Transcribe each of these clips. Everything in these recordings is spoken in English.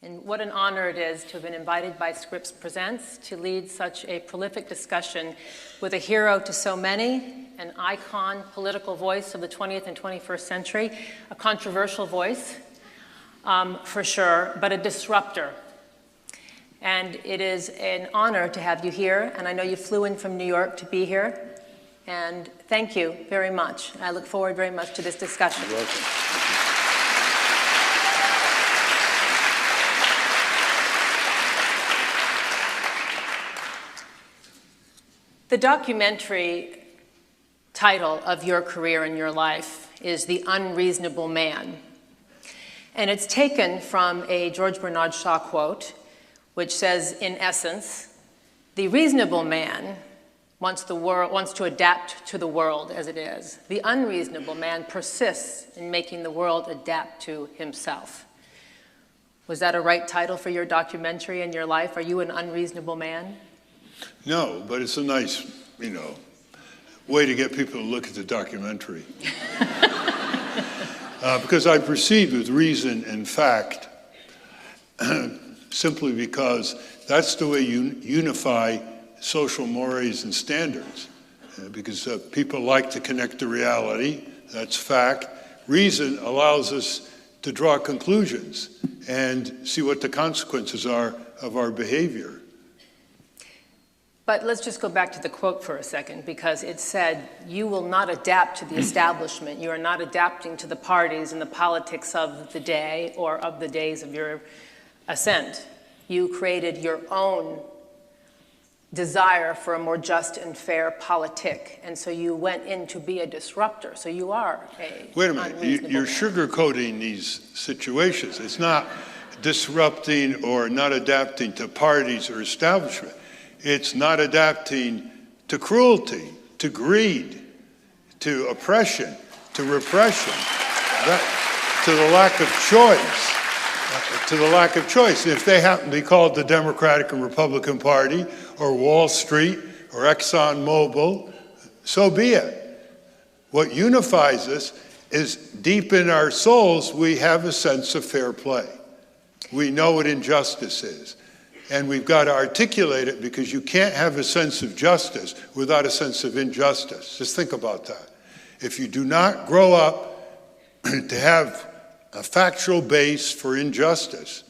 And what an honor it is to have been invited by Scripps Presents to lead such a prolific discussion with a hero to so many, an icon, political voice of the 20th and 21st century, a controversial voice, for sure, but a disruptor. And it is an honor to have you here, and I know you flew in from New York to be here, and thank you very much. I look forward very much to this discussion. You're welcome. The documentary title of your career and your life is The Unreasonable Man. And it's taken from a George Bernard Shaw quote, which says, in essence, the reasonable man wants to adapt to the world as it is. The unreasonable man persists in making the world adapt to himself. Was that a right title for your documentary and your life? Are you an unreasonable man? No, but it's a nice, way to get people to look at the documentary. Because I proceed with reason and fact simply because that's the way you unify social mores and standards. Because people like to connect to reality, that's fact. Reason allows us to draw conclusions and see what the consequences are of our behavior. But let's just go back to the quote for a second, because it said, you will not adapt to the establishment. You are not adapting to the parties and the politics of the day or of the days of your ascent. You created your own desire for a more just and fair politic, and so you went in to be a disruptor. So you are a Wait a minute, you're sugarcoating these situations. It's not disrupting or not adapting to parties or establishment. It's not adapting to cruelty, to greed, to oppression, to repression, to the lack of choice. If they happen to be called the Democratic and Republican Party or Wall Street or ExxonMobil, so be it. What unifies us is deep in our souls, we have a sense of fair play. We know what injustice is. And we've got to articulate it, because you can't have a sense of justice without a sense of injustice. Just think about that. If you do not grow up to have a factual base for injustice,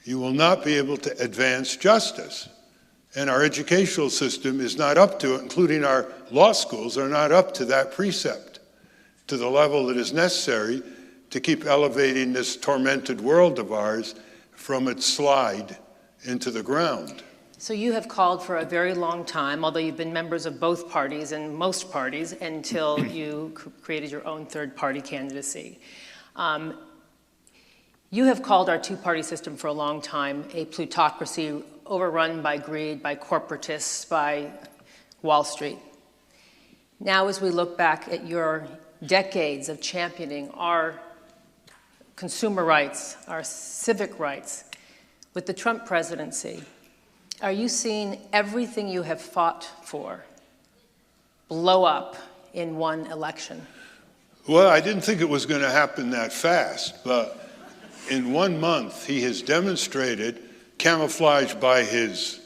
you will not be able to advance justice. And our educational system is not up to it, including our law schools are not up to that precept, to the level that is necessary to keep elevating this tormented world of ours from its slide into the ground. So you have called for a very long time, although you've been members of both parties and most parties until you created your own third-party candidacy. You have called our two-party system for a long time a plutocracy overrun by greed, by corporatists, by Wall Street. Now, as we look back at your decades of championing our consumer rights, our civic rights, with the Trump presidency, are you seeing everything you have fought for blow up in one election? Well, I didn't think it was going to happen that fast, but in 1 month, he has demonstrated, camouflaged by his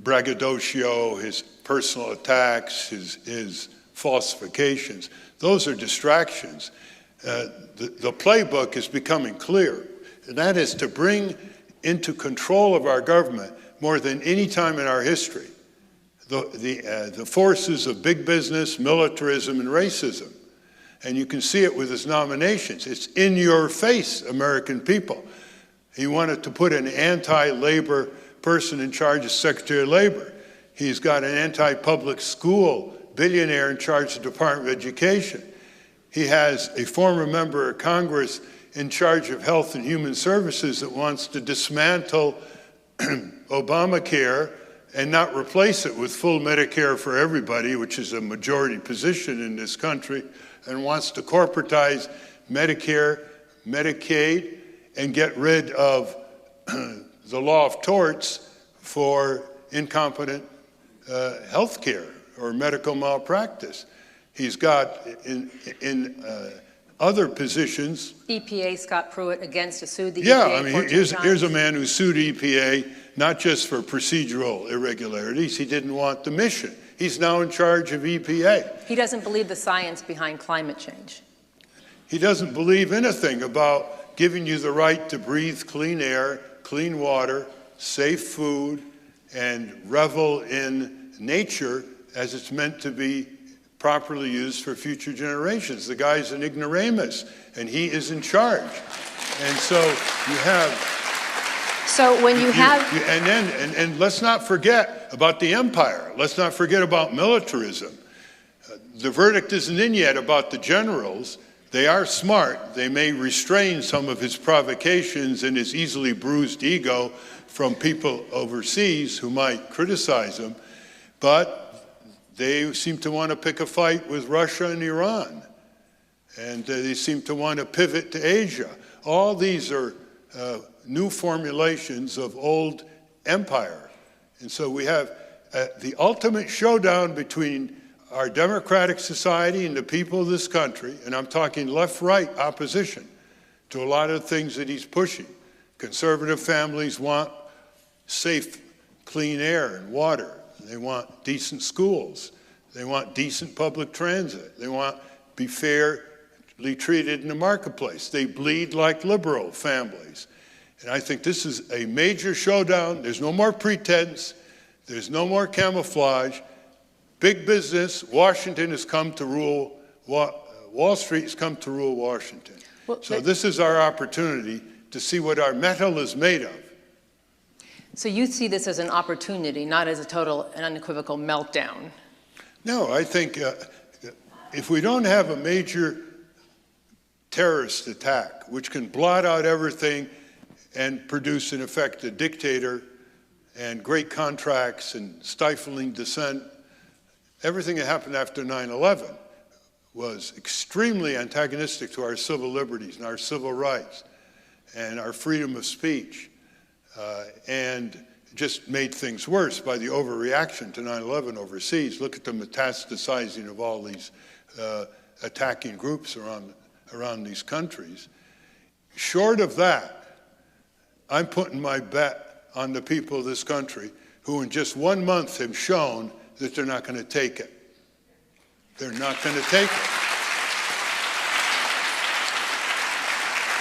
braggadocio, his personal attacks, his falsifications. Those are distractions. The playbook is becoming clear, and that is to bring into control of our government more than any time in our history the forces of big business, militarism, and racism. And you can see it with his nominations. It's in your face, American people. He wanted to put an anti-labor person in charge as Secretary of Labor. He's got an anti-public school billionaire in charge of the Department of Education. He has a former member of Congress in charge of Health and Human Services that wants to dismantle Obamacare and not replace it with full Medicare for everybody, which is a majority position in this country, and wants to corporatize Medicare, Medicaid, and get rid of the law of torts for incompetent health care or medical malpractice. He's got other positions. EPA, Scott Pruitt, against, sued the Yeah, EPA. I mean, here's a man who sued EPA not just for procedural irregularities. He didn't want the mission. He's now in charge of EPA. He doesn't believe the science behind climate change. He doesn't believe anything about giving you the right to breathe clean air, clean water, safe food, and revel in nature as it's meant to be properly used for future generations. The guy's an ignoramus, and he is in charge. And so you have... So when you have... And let's not forget about the empire. Let's not forget about militarism. The verdict isn't in yet about the generals. They are smart. They may restrain some of his provocations and his easily bruised ego from people overseas who might criticize him, but they seem to want to pick a fight with Russia and Iran, and they seem to want to pivot to Asia. All these are new formulations of old empire. And so we have the ultimate showdown between our democratic society and the people of this country, and I'm talking left-right opposition to a lot of things that he's pushing. Conservative families want safe, clean air and water. They want decent schools. They want decent public transit. They want to be fairly treated in the marketplace. They bleed like liberal families. And I think this is a major showdown. There's no more pretense. There's no more camouflage. Big business, Washington has come to rule, Wall Street has come to rule Washington. Well, so this is our opportunity to see what our metal is made of. So you see this as an opportunity, not as a total and unequivocal meltdown? No, I think if we don't have a major terrorist attack, which can blot out everything and produce, in effect, a dictator and great contracts and stifling dissent, everything that happened after 9/11 was extremely antagonistic to our civil liberties and our civil rights and our freedom of speech, and just made things worse by the overreaction to 9/11 overseas. Look at the metastasizing of all these attacking groups around these countries. Short of that, I'm putting my bet on the people of this country who in just 1 month have shown that they're not going to take it. They're not going to take it.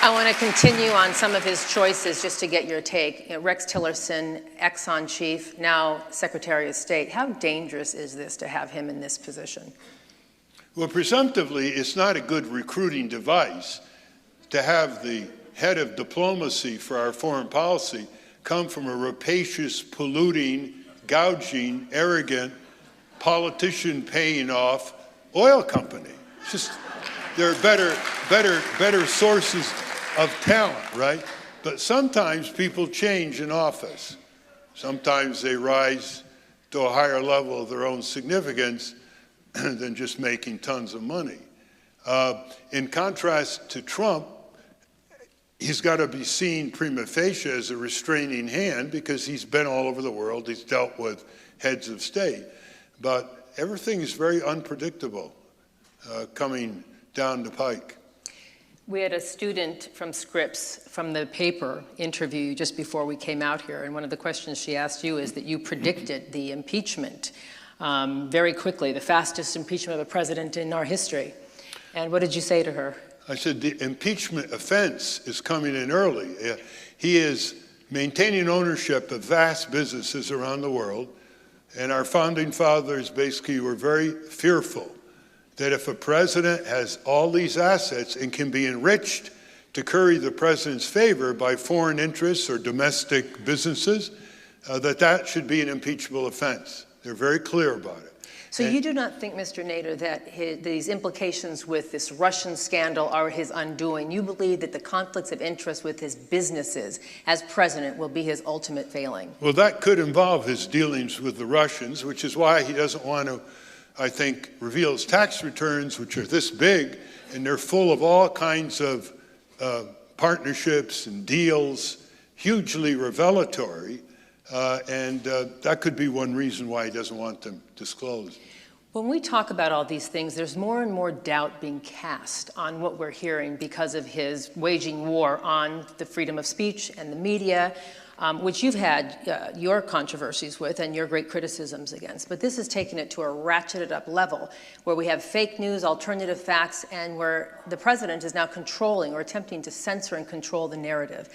I want to continue on some of his choices just to get your take. Rex Tillerson, Exxon chief, now Secretary of State. How dangerous is this to have him in this position? Well, presumptively, it's not a good recruiting device to have the head of diplomacy for our foreign policy come from a rapacious, polluting, gouging, arrogant, politician paying off oil company. It's just, there are better sources of talent, right? But sometimes people change in office. Sometimes they rise to a higher level of their own significance than just making tons of money. In contrast to Trump, he's got to be seen prima facie as a restraining hand because he's been all over the world. He's dealt with heads of state. But everything is very unpredictable coming down the pike. We had a student from Scripps, from the paper, interview you just before we came out here, and one of the questions she asked you is that you predicted the impeachment very quickly, the fastest impeachment of a president in our history. And what did you say to her? I said the impeachment offense is coming in early. He is maintaining ownership of vast businesses around the world, and our founding fathers basically were very fearful that if a president has all these assets and can be enriched to curry the president's favor by foreign interests or domestic businesses, that should be an impeachable offense. They're very clear about it. So you do not think, Mr. Nader, that these implications with this Russian scandal are his undoing? You believe that the conflicts of interest with his businesses as president will be his ultimate failing? Well, that could involve his dealings with the Russians, which is why he doesn't want to, I think, reveal his tax returns, which are this big, and they're full of all kinds of partnerships and deals, hugely revelatory. And that could be one reason why he doesn't want them disclosed. When we talk about all these things, there's more and more doubt being cast on what we're hearing because of his waging war on the freedom of speech and the media, which you've had your controversies with and your great criticisms against. But this has taken it to a ratcheted up level where we have fake news, alternative facts, and where the president is now controlling or attempting to censor and control the narrative.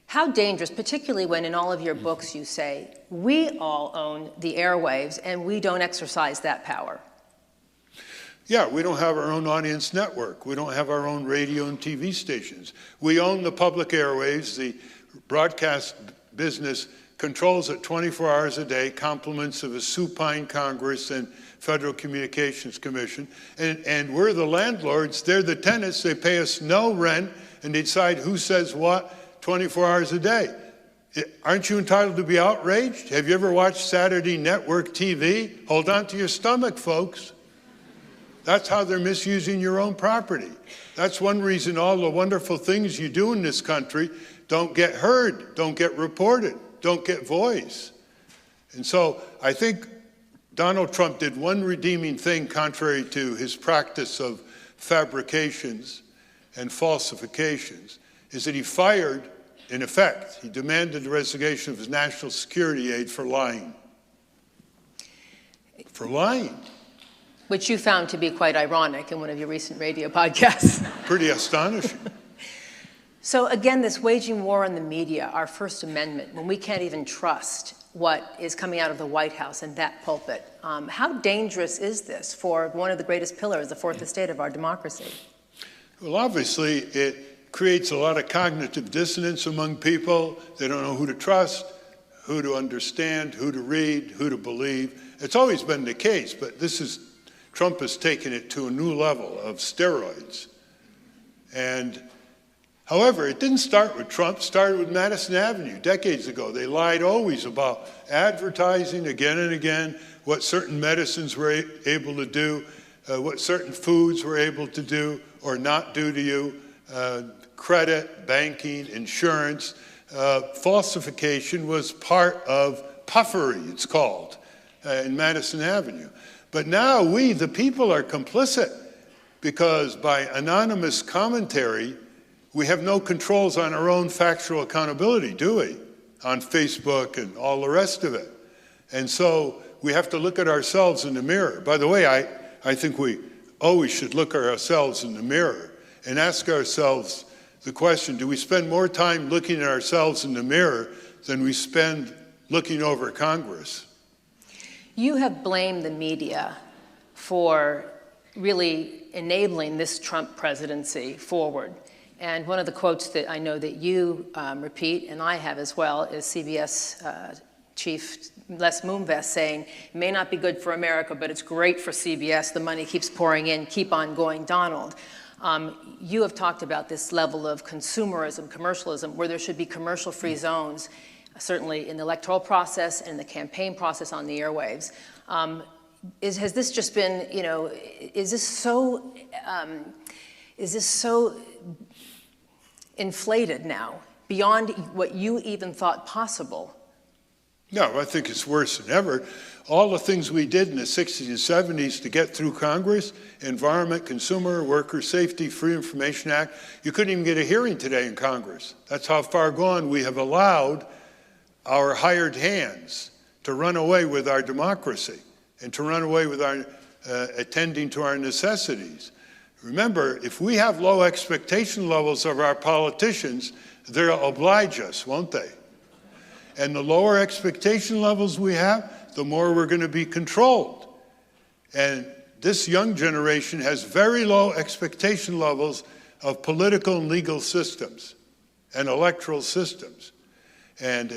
How dangerous, particularly when in all of your books you say, we all own the airwaves and we don't exercise that power? Yeah, we don't have our own audience network. We don't have our own radio and TV stations. We own the public airwaves. The broadcast business controls it 24 hours a day, compliments of a supine Congress and Federal Communications Commission. And we're the landlords. They're the tenants. They pay us no rent and they decide who says what 24 hours a day. Aren't you entitled to be outraged? Have you ever watched Saturday network TV? Hold on to your stomach, folks. That's how they're misusing your own property. That's one reason all the wonderful things you do in this country don't get heard, don't get reported, don't get voice. And so I think Donald Trump did one redeeming thing contrary to his practice of fabrications and falsifications, is that he fired, in effect, he demanded the resignation of his national security aide for lying. For lying. Which you found to be quite ironic in one of your recent radio podcasts. Pretty astonishing. So again, this waging war on the media, our First Amendment, when we can't even trust what is coming out of the White House and that pulpit, how dangerous is this for one of the greatest pillars, the fourth estate of our democracy? Well, obviously, it creates a lot of cognitive dissonance among people. They don't know who to trust, who to understand, who to read, who to believe. It's always been the case, but Trump has taken it to a new level of steroids. And however, it didn't start with Trump, it started with Madison Avenue decades ago. They lied always about advertising again and again, what certain medicines were able to do, what certain foods were able to do or not do to you, credit, banking, insurance. Falsification was part of puffery, it's called, in Madison Avenue. But now we, the people, are complicit because by anonymous commentary, we have no controls on our own factual accountability, do we? On Facebook and all the rest of it. And so we have to look at ourselves in the mirror. By the way, I think we always should look at ourselves in the mirror and ask ourselves the question, do we spend more time looking at ourselves in the mirror than we spend looking over Congress? You have blamed the media for really enabling this Trump presidency forward. And one of the quotes that I know that you repeat, and I have as well, is CBS Chief Les Moonves saying, it may not be good for America, but it's great for CBS. The money keeps pouring in. Keep on going, Donald. You have talked about this level of consumerism, commercialism, where there should be commercial-free zones, certainly in the electoral process and in the campaign process on the airwaves. Has this just been, is this so inflated now, beyond what you even thought possible? No, I think it's worse than ever. All the things we did in the 60s and 70s to get through Congress, Environment, Consumer, Worker Safety, Free Information Act, you couldn't even get a hearing today in Congress. That's how far gone we have allowed our hired hands to run away with our democracy and to run away with our attending to our necessities. Remember, if we have low expectation levels of our politicians, they'll oblige us, won't they? And the lower expectation levels we have, the more we're going to be controlled. And this young generation has very low expectation levels of political and legal systems and electoral systems. And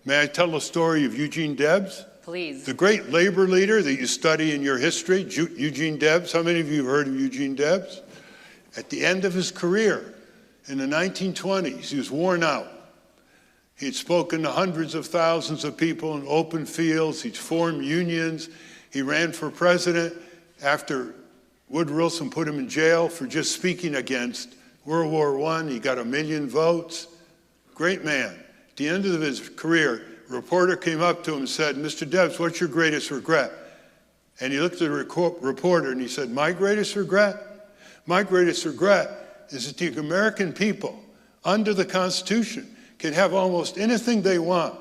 may I tell the story of Eugene Debs? Please. The great labor leader that you study in your history, Eugene Debs. How many of you have heard of Eugene Debs? At the end of his career, in the 1920s, he was worn out. He'd spoken to hundreds of thousands of people in open fields. He'd formed unions. He ran for president after Woodrow Wilson put him in jail for just speaking against World War I. He got 1 million votes. Great man. At the end of his career, a reporter came up to him and said, "Mr. Debs, what's your greatest regret?" And he looked at the reporter and he said, my greatest regret is that the American people, under the Constitution, can have almost anything they want,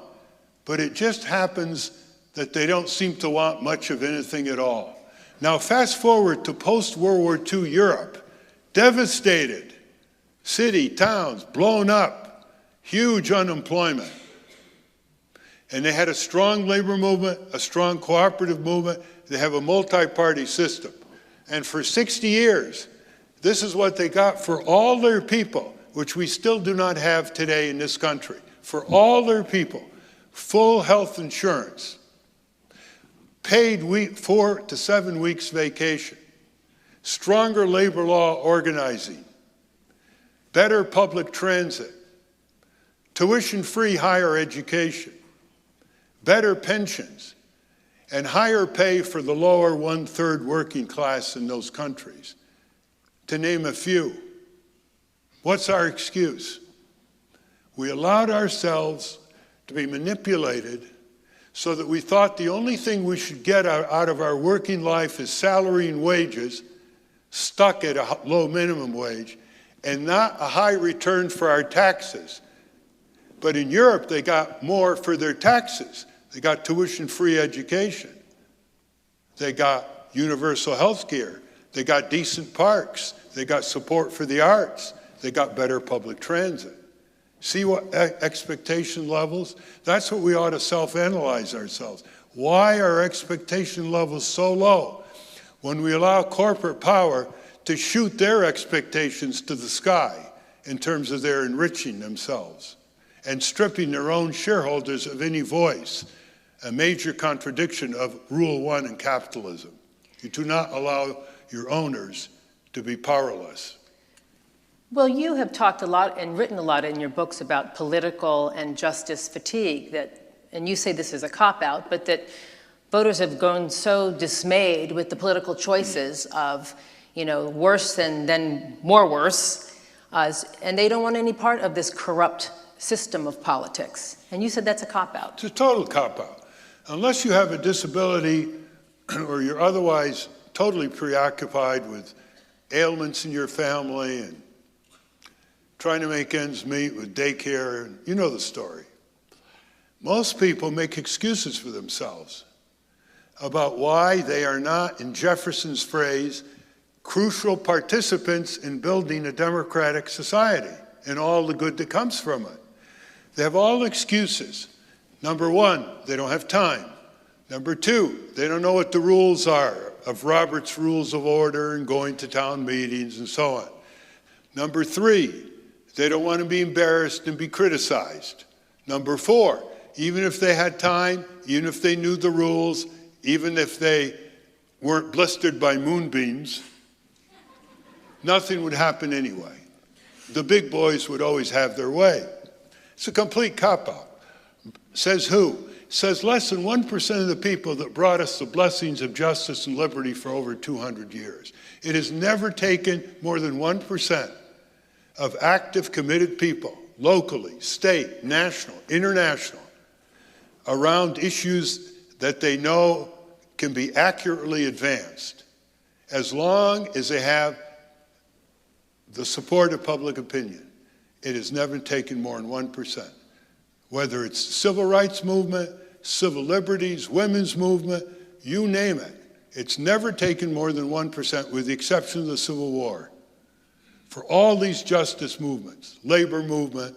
but it just happens that they don't seem to want much of anything at all. Now fast forward to post-World War II Europe, devastated, city, towns blown up, huge unemployment. And they had a strong labor movement, a strong cooperative movement. They have a multi-party system. And for 60 years, this is what they got for all their people, which we still do not have today in this country. For all their people, full health insurance, paid 4 to 7 weeks vacation, stronger labor law organizing, better public transit, tuition-free higher education, better pensions, and higher pay for the lower 1/3 working class in those countries, to name a few. What's our excuse? We allowed ourselves to be manipulated so that we thought the only thing we should get out of our working life is salary and wages, stuck at a low minimum wage, and not a high return for our taxes. But in Europe, they got more for their taxes. They got tuition-free education. They got universal health care. They got decent parks. They got support for the arts. They got better public transit. See what expectation levels? That's what we ought to self-analyze ourselves. Why are expectation levels so low when we allow corporate power to shoot their expectations to the sky in terms of their enriching themselves and stripping their own shareholders of any voice? A major contradiction of Rule 1 in capitalism. You do not allow your owners to be powerless. Well, you have talked a lot and written a lot in your books about political and justice fatigue, and you say this is a cop-out, but that voters have grown so dismayed with the political choices of, worse and then more worse, and they don't want any part of this corrupt system of politics. And you said that's a cop-out. It's a total cop-out. Unless you have a disability or you're otherwise totally preoccupied with ailments in your family and trying to make ends meet with daycare, and you know the story. Most people make excuses for themselves about why they are not, in Jefferson's phrase, crucial participants in building a democratic society and all the good that comes from it. They have all excuses. Number one, they don't have time. Number two, they don't know what the rules are of Robert's Rules of Order and going to town meetings and so on. Number three, they don't want to be embarrassed and be criticized. Number four, even if they had time, even if they knew the rules, even if they weren't blistered by moonbeams, nothing would happen anyway. The big boys would always have their way. It's a complete cop-out. Says who? Says less than 1% of the people that brought us the blessings of justice and liberty for over 200 years. It has never taken more than 1% of active, committed people, locally, state, national, international, around issues that they know can be accurately advanced, as long as they have the support of public opinion. It has never taken more than 1%. Whether it's the civil rights movement, civil liberties, women's movement, you name it. It's never taken more than 1%, with the exception of the Civil War. For all these justice movements, labor movement,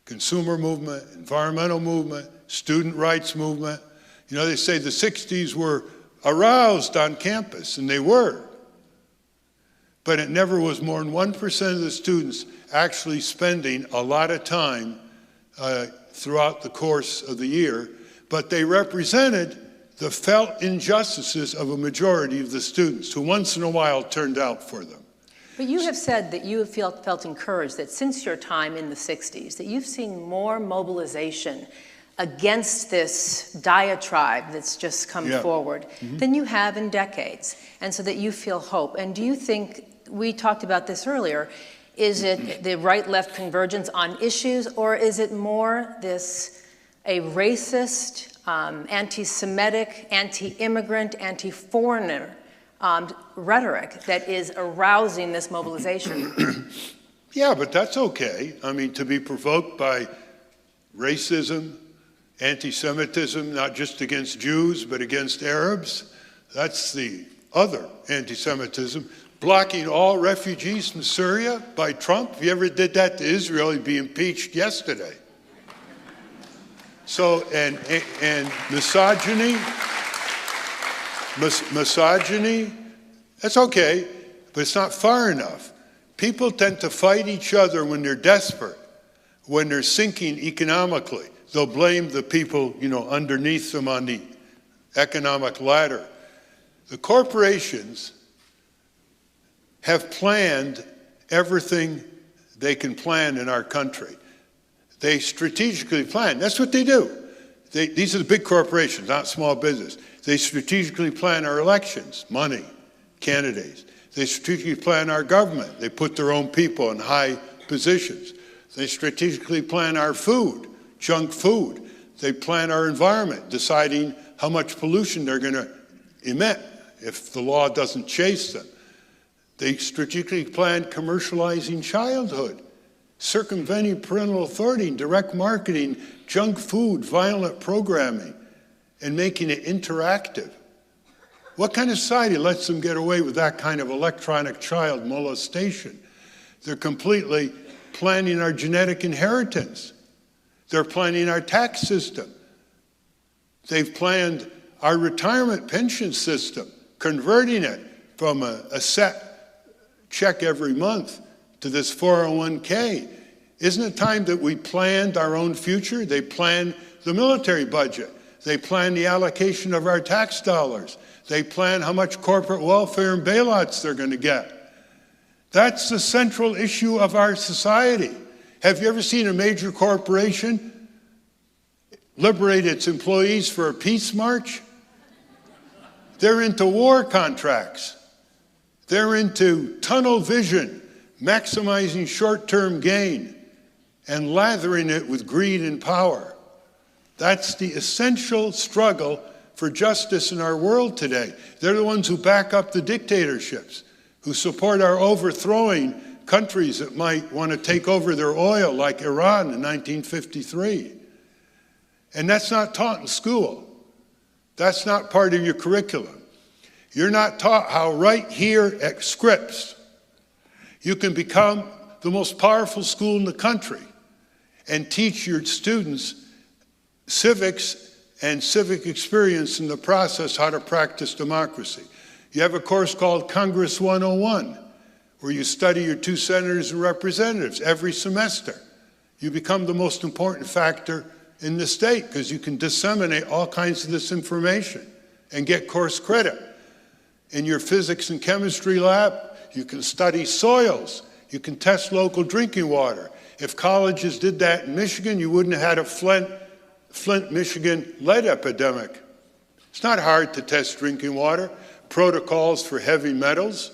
consumer movement, environmental movement, student rights movement, they say the 60s were aroused on campus, and they were. But it never was more than 1% of the students actually spending a lot of time throughout the course of the year, but they represented the felt injustices of a majority of the students who once in a while turned out for them. But you have said that you have felt encouraged that since your time in the 60s, that you've seen more mobilization against this diatribe that's just come forward than you have in decades, and so that you feel hope. And do you think, we talked about this earlier, is it the right-left convergence on issues, or is it more this a racist, anti-Semitic, anti-immigrant, anti-foreigner rhetoric that is arousing this mobilization. Yeah, but that's okay. I mean, to be provoked by racism, anti-Semitism, not just against Jews, but against Arabs, that's the other anti-Semitism. Blocking all refugees from Syria by Trump. If you ever did that to Israel, he'd be impeached yesterday. So, and misogyny, misogyny, that's okay, but it's not far enough. People tend to fight each other when they're desperate, when they're sinking economically. They'll blame the people, underneath them on the economic ladder. The corporations have planned everything they can plan in our country. They strategically plan. That's what they do. These are the big corporations, not small business. They strategically plan our elections, money, candidates. They strategically plan our government. They put their own people in high positions. They strategically plan our food, junk food. They plan our environment, deciding how much pollution they're going to emit if the law doesn't chase them. They strategically plan commercializing childhood, circumventing parental authority, direct marketing, junk food, violent programming, and making it interactive. What kind of society lets them get away with that kind of electronic child molestation? They're completely planning our genetic inheritance. They're planning our tax system. They've planned our retirement pension system, converting it from a set check every month to this 401k. Isn't it time that we planned our own future? They planned the military budget. They planned the allocation of our tax dollars. They plan how much corporate welfare and bailouts they're going to get. That's the central issue of our society. Have you ever seen a major corporation liberate its employees for a peace march? They're into war contracts. They're into tunnel vision, maximizing short-term gain, and lathering it with greed and power. That's the essential struggle for justice in our world today. They're the ones who back up the dictatorships, who support our overthrowing countries that might want to take over their oil, like Iran in 1953. And that's not taught in school. That's not part of your curriculum. You're not taught how right here at Scripps you can become the most powerful school in the country and teach your students civics and civic experience in the process, how to practice democracy. You have a course called Congress 101, where you study your 2 senators and representatives every semester. You become the most important factor in the state because you can disseminate all kinds of this information and get course credit. In your physics and chemistry lab, you can study soils. You can test local drinking water. If colleges did that in Michigan, you wouldn't have had a Flint, Michigan lead epidemic. It's not hard to test drinking water. Protocols for heavy metals.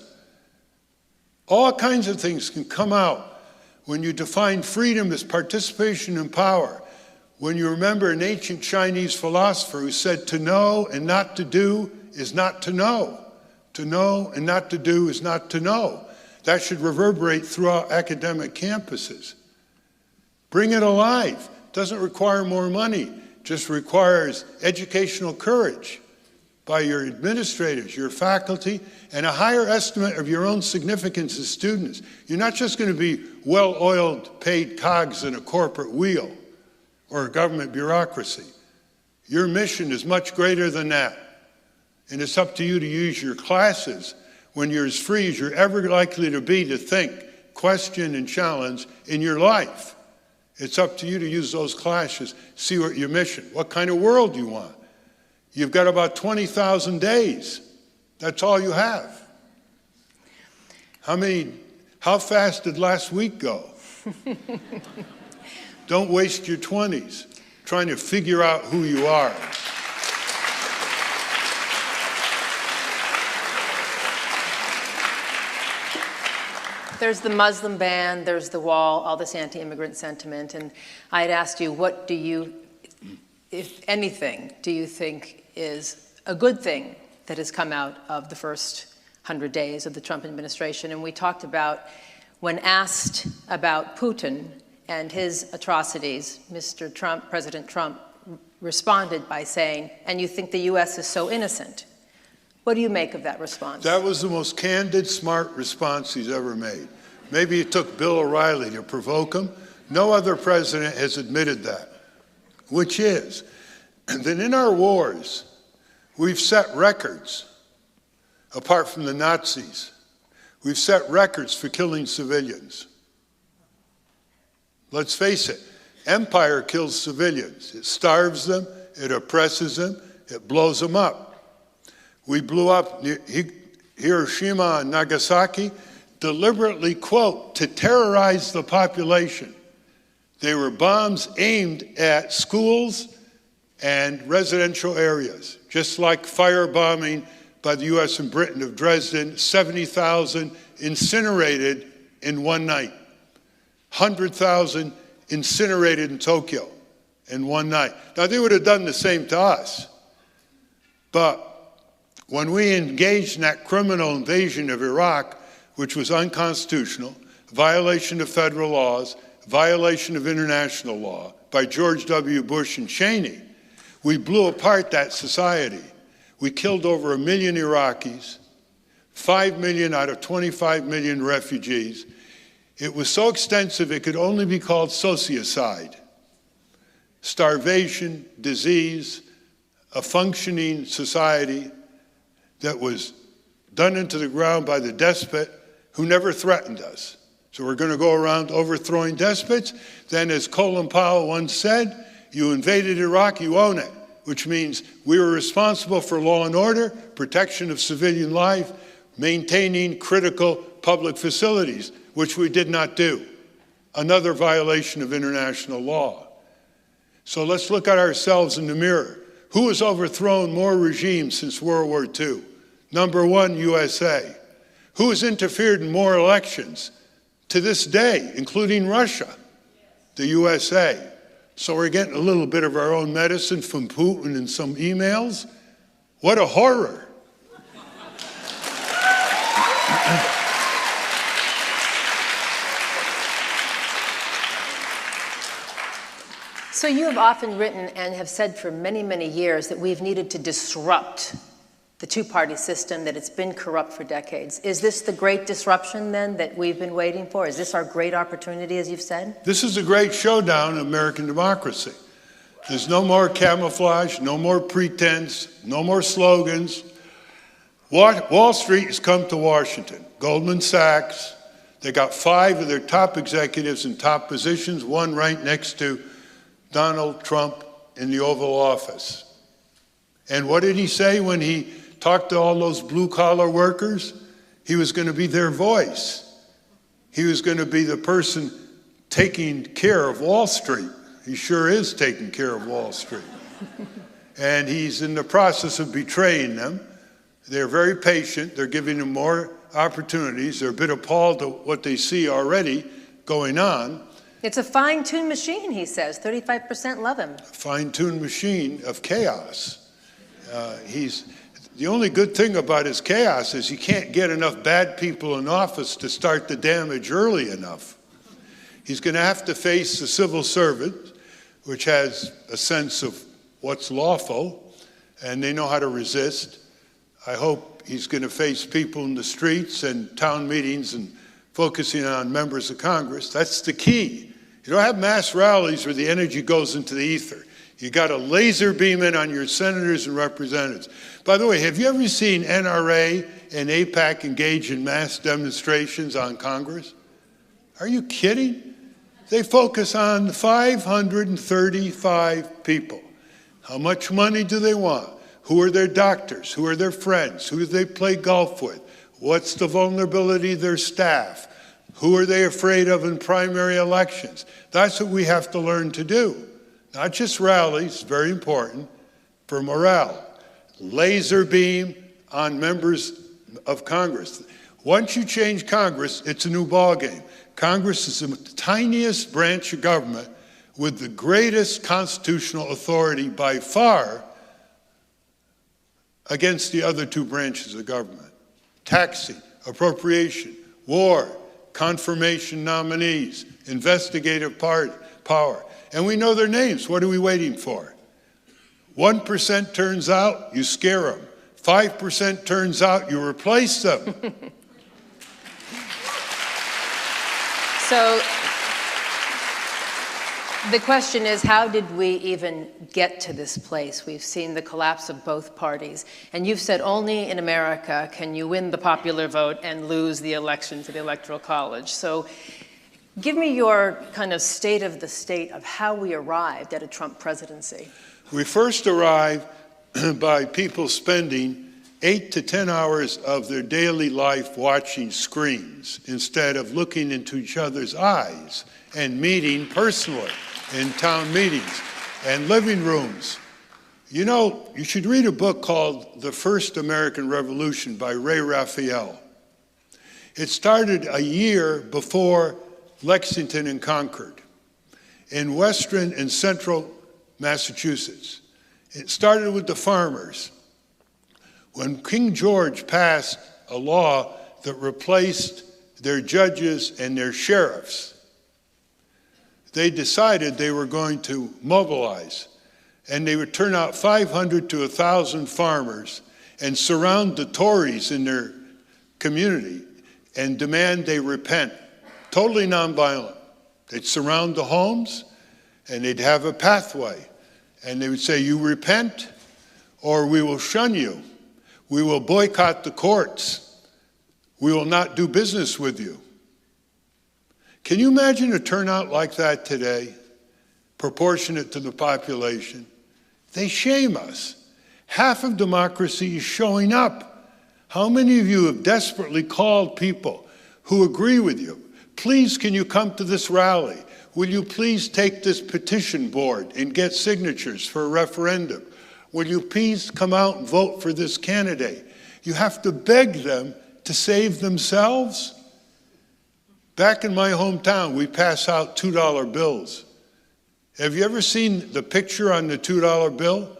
All kinds of things can come out when you define freedom as participation in power. When you remember an ancient Chinese philosopher who said, to know and not to do is not to know. To know and not to do is not to know. That should reverberate throughout academic campuses. Bring it alive. Doesn't require more money, just requires educational courage by your administrators, your faculty, and a higher estimate of your own significance as students. You're not just going to be well-oiled, paid cogs in a corporate wheel or a government bureaucracy. Your mission is much greater than that. And it's up to you to use your classes when you're as free as you're ever likely to be to think, question, and challenge in your life. It's up to you to use those classes, see what your mission, what kind of world you want. You've got about 20,000 days. That's all you have. How fast did last week go? Don't waste your 20s trying to figure out who you are. There's the Muslim ban, there's the wall, all this anti-immigrant sentiment, and I had asked you, what do you if anything, do you think is a good thing that has come out of the first 100 days of the Trump administration? And we talked about, when asked about Putin and his atrocities, Mr. Trump, President Trump, responded by saying, "And you think the U.S. is so innocent." What do you make of that response? That was the most candid, smart response he's ever made. Maybe it took Bill O'Reilly to provoke him. No other president has admitted that, which is that in our wars, we've set records, apart from the Nazis. We've set records for killing civilians. Let's face it, empire kills civilians. It starves them, it oppresses them, it blows them up. We blew up Hiroshima and Nagasaki deliberately, quote, to terrorize the population. They were bombs aimed at schools and residential areas, just like firebombing by the U.S. and Britain of Dresden, 70,000 incinerated in one night, 100,000 incinerated in Tokyo in one night. Now, they would have done the same to us, but when we engaged in that criminal invasion of Iraq, which was unconstitutional, violation of federal laws, violation of international law by George W. Bush and Cheney, we blew apart that society. We killed over 1 million Iraqis, 5 million out of 25 million refugees. It was so extensive it could only be called sociocide. Starvation, disease, a functioning society that was done into the ground by the despot who never threatened us. So we're going to go around overthrowing despots. Then, as Colin Powell once said, you invaded Iraq, you own it, which means we were responsible for law and order, protection of civilian life, maintaining critical public facilities, which we did not do. Another violation of international law. So let's look at ourselves in the mirror. Who has overthrown more regimes since World War II? Number one, USA. Who has interfered in more elections to this day, including Russia? The USA. So we're getting a little bit of our own medicine from Putin and some emails. What a horror. So you have often written and have said for many, many years that we've needed to disrupt the two-party system, that it's been corrupt for decades. Is this the great disruption, then, that we've been waiting for? Is this our great opportunity, as you've said? This is a great showdown in American democracy. There's no more camouflage, no more pretense, no more slogans. Wall Street has come to Washington. Goldman Sachs, they got 5 of their top executives in top positions, one right next to Donald Trump in the Oval Office. And what did he say when he talked to all those blue-collar workers? He was going to be their voice. He was going to be the person taking care of Wall Street. He sure is taking care of Wall Street. And he's in the process of betraying them. They're very patient. They're giving him more opportunities. They're a bit appalled at what they see already going on. It's a fine-tuned machine, he says. 35% love him. A fine-tuned machine of chaos. The only good thing about his chaos is he can't get enough bad people in office to start the damage early enough. He's going to have to face the civil servant, which has a sense of what's lawful, and they know how to resist. I hope he's going to face people in the streets and town meetings and focusing on members of Congress. That's the key. You don't have mass rallies where the energy goes into the ether. You got to laser beam in on your senators and representatives. By the way, have you ever seen NRA and AIPAC engage in mass demonstrations on Congress? Are you kidding? They focus on 535 people. How much money do they want? Who are their doctors? Who are their friends? Who do they play golf with? What's the vulnerability of their staff? Who are they afraid of in primary elections? That's what we have to learn to do. Not just rallies, very important, for morale. Laser beam on members of Congress. Once you change Congress, it's a new ballgame. Congress is the tiniest branch of government, with the greatest constitutional authority by far against the other two branches of government. Taxing, appropriation, war, confirmation nominees, investigative power. And we know their names. What are we waiting for? 1% turns out, you scare them. 5% turns out, you replace them. So the question is, how did we even get to this place? We've seen the collapse of both parties. And you've said only in America can you win the popular vote and lose the election to the Electoral College. So give me your kind of state of the state of how we arrived at a Trump presidency. We first arrived by people spending 8 to 10 hours of their daily life watching screens instead of looking into each other's eyes and meeting personally in town meetings and living rooms. You know, you should read a book called The First American Revolution by Ray Raphael. It started a year before Lexington and Concord in western and central Massachusetts. It started with the farmers. When King George passed a law that replaced their judges and their sheriffs, they decided they were going to mobilize, and they would turn out 500 to 1,000 farmers and surround the Tories in their community and demand they repent, totally nonviolent. They'd surround the homes, and they'd have a pathway, and they would say, you repent, or we will shun you. We will boycott the courts. We will not do business with you. Can you imagine a turnout like that today, proportionate to the population? They shame us. Half of democracy is showing up. How many of you have desperately called people who agree with you? Please, can you come to this rally? Will you please take this petition board and get signatures for a referendum? Will you please come out and vote for this candidate? You have to beg them to save themselves. Back in my hometown, we pass out $2 bills. Have you ever seen the picture on the $2 bill?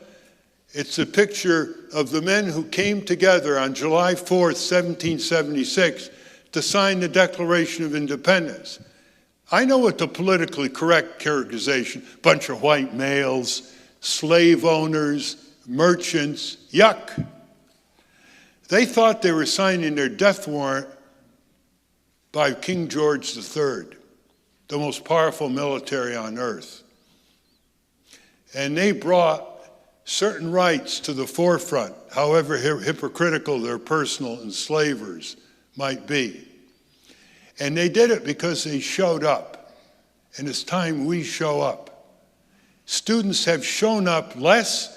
It's a picture of the men who came together on July 4th, 1776, to sign the Declaration of Independence. I know what the politically correct characterization, bunch of white males, slave owners, merchants, yuck. They thought they were signing their death warrant by King George III, the most powerful military on earth. And they brought certain rights to the forefront, however hypocritical their personal enslavers might be. And they did it because they showed up. And it's time we show up. Students have shown up less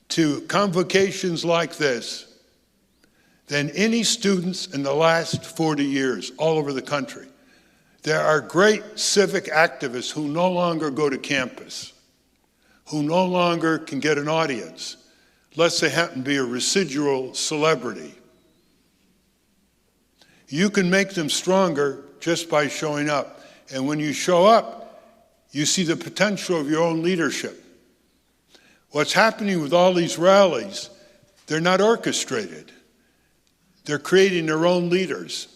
to convocations like this than any students in the last 40 years all over the country. There are great civic activists who no longer go to campus, who no longer can get an audience, unless they happen to be a residual celebrity. You can make them stronger just by showing up. And when you show up, you see the potential of your own leadership. What's happening with all these rallies, they're not orchestrated. They're creating their own leaders.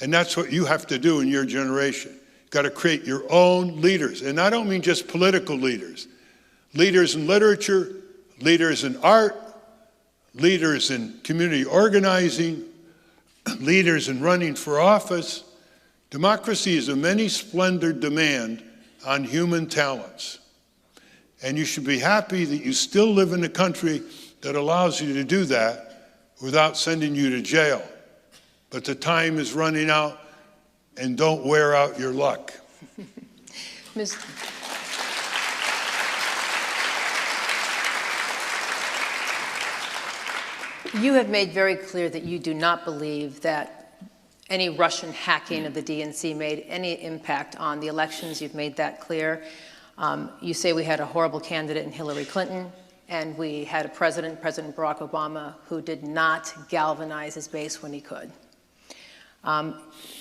And that's what you have to do in your generation. You've got to create your own leaders. And I don't mean just political leaders. Leaders in literature, leaders in art, leaders in community organizing, leaders in running for office. Democracy is a many-splendored demand on human talents. And you should be happy that you still live in a country that allows you to do that without sending you to jail. But the time is running out, and don't wear out your luck. Ms. You have made very clear that you do not believe that any Russian hacking of the DNC made any impact on the elections. You've made that clear. You say we had a horrible candidate in Hillary Clinton, and we had a President Barack Obama, who did not galvanize his base when he could.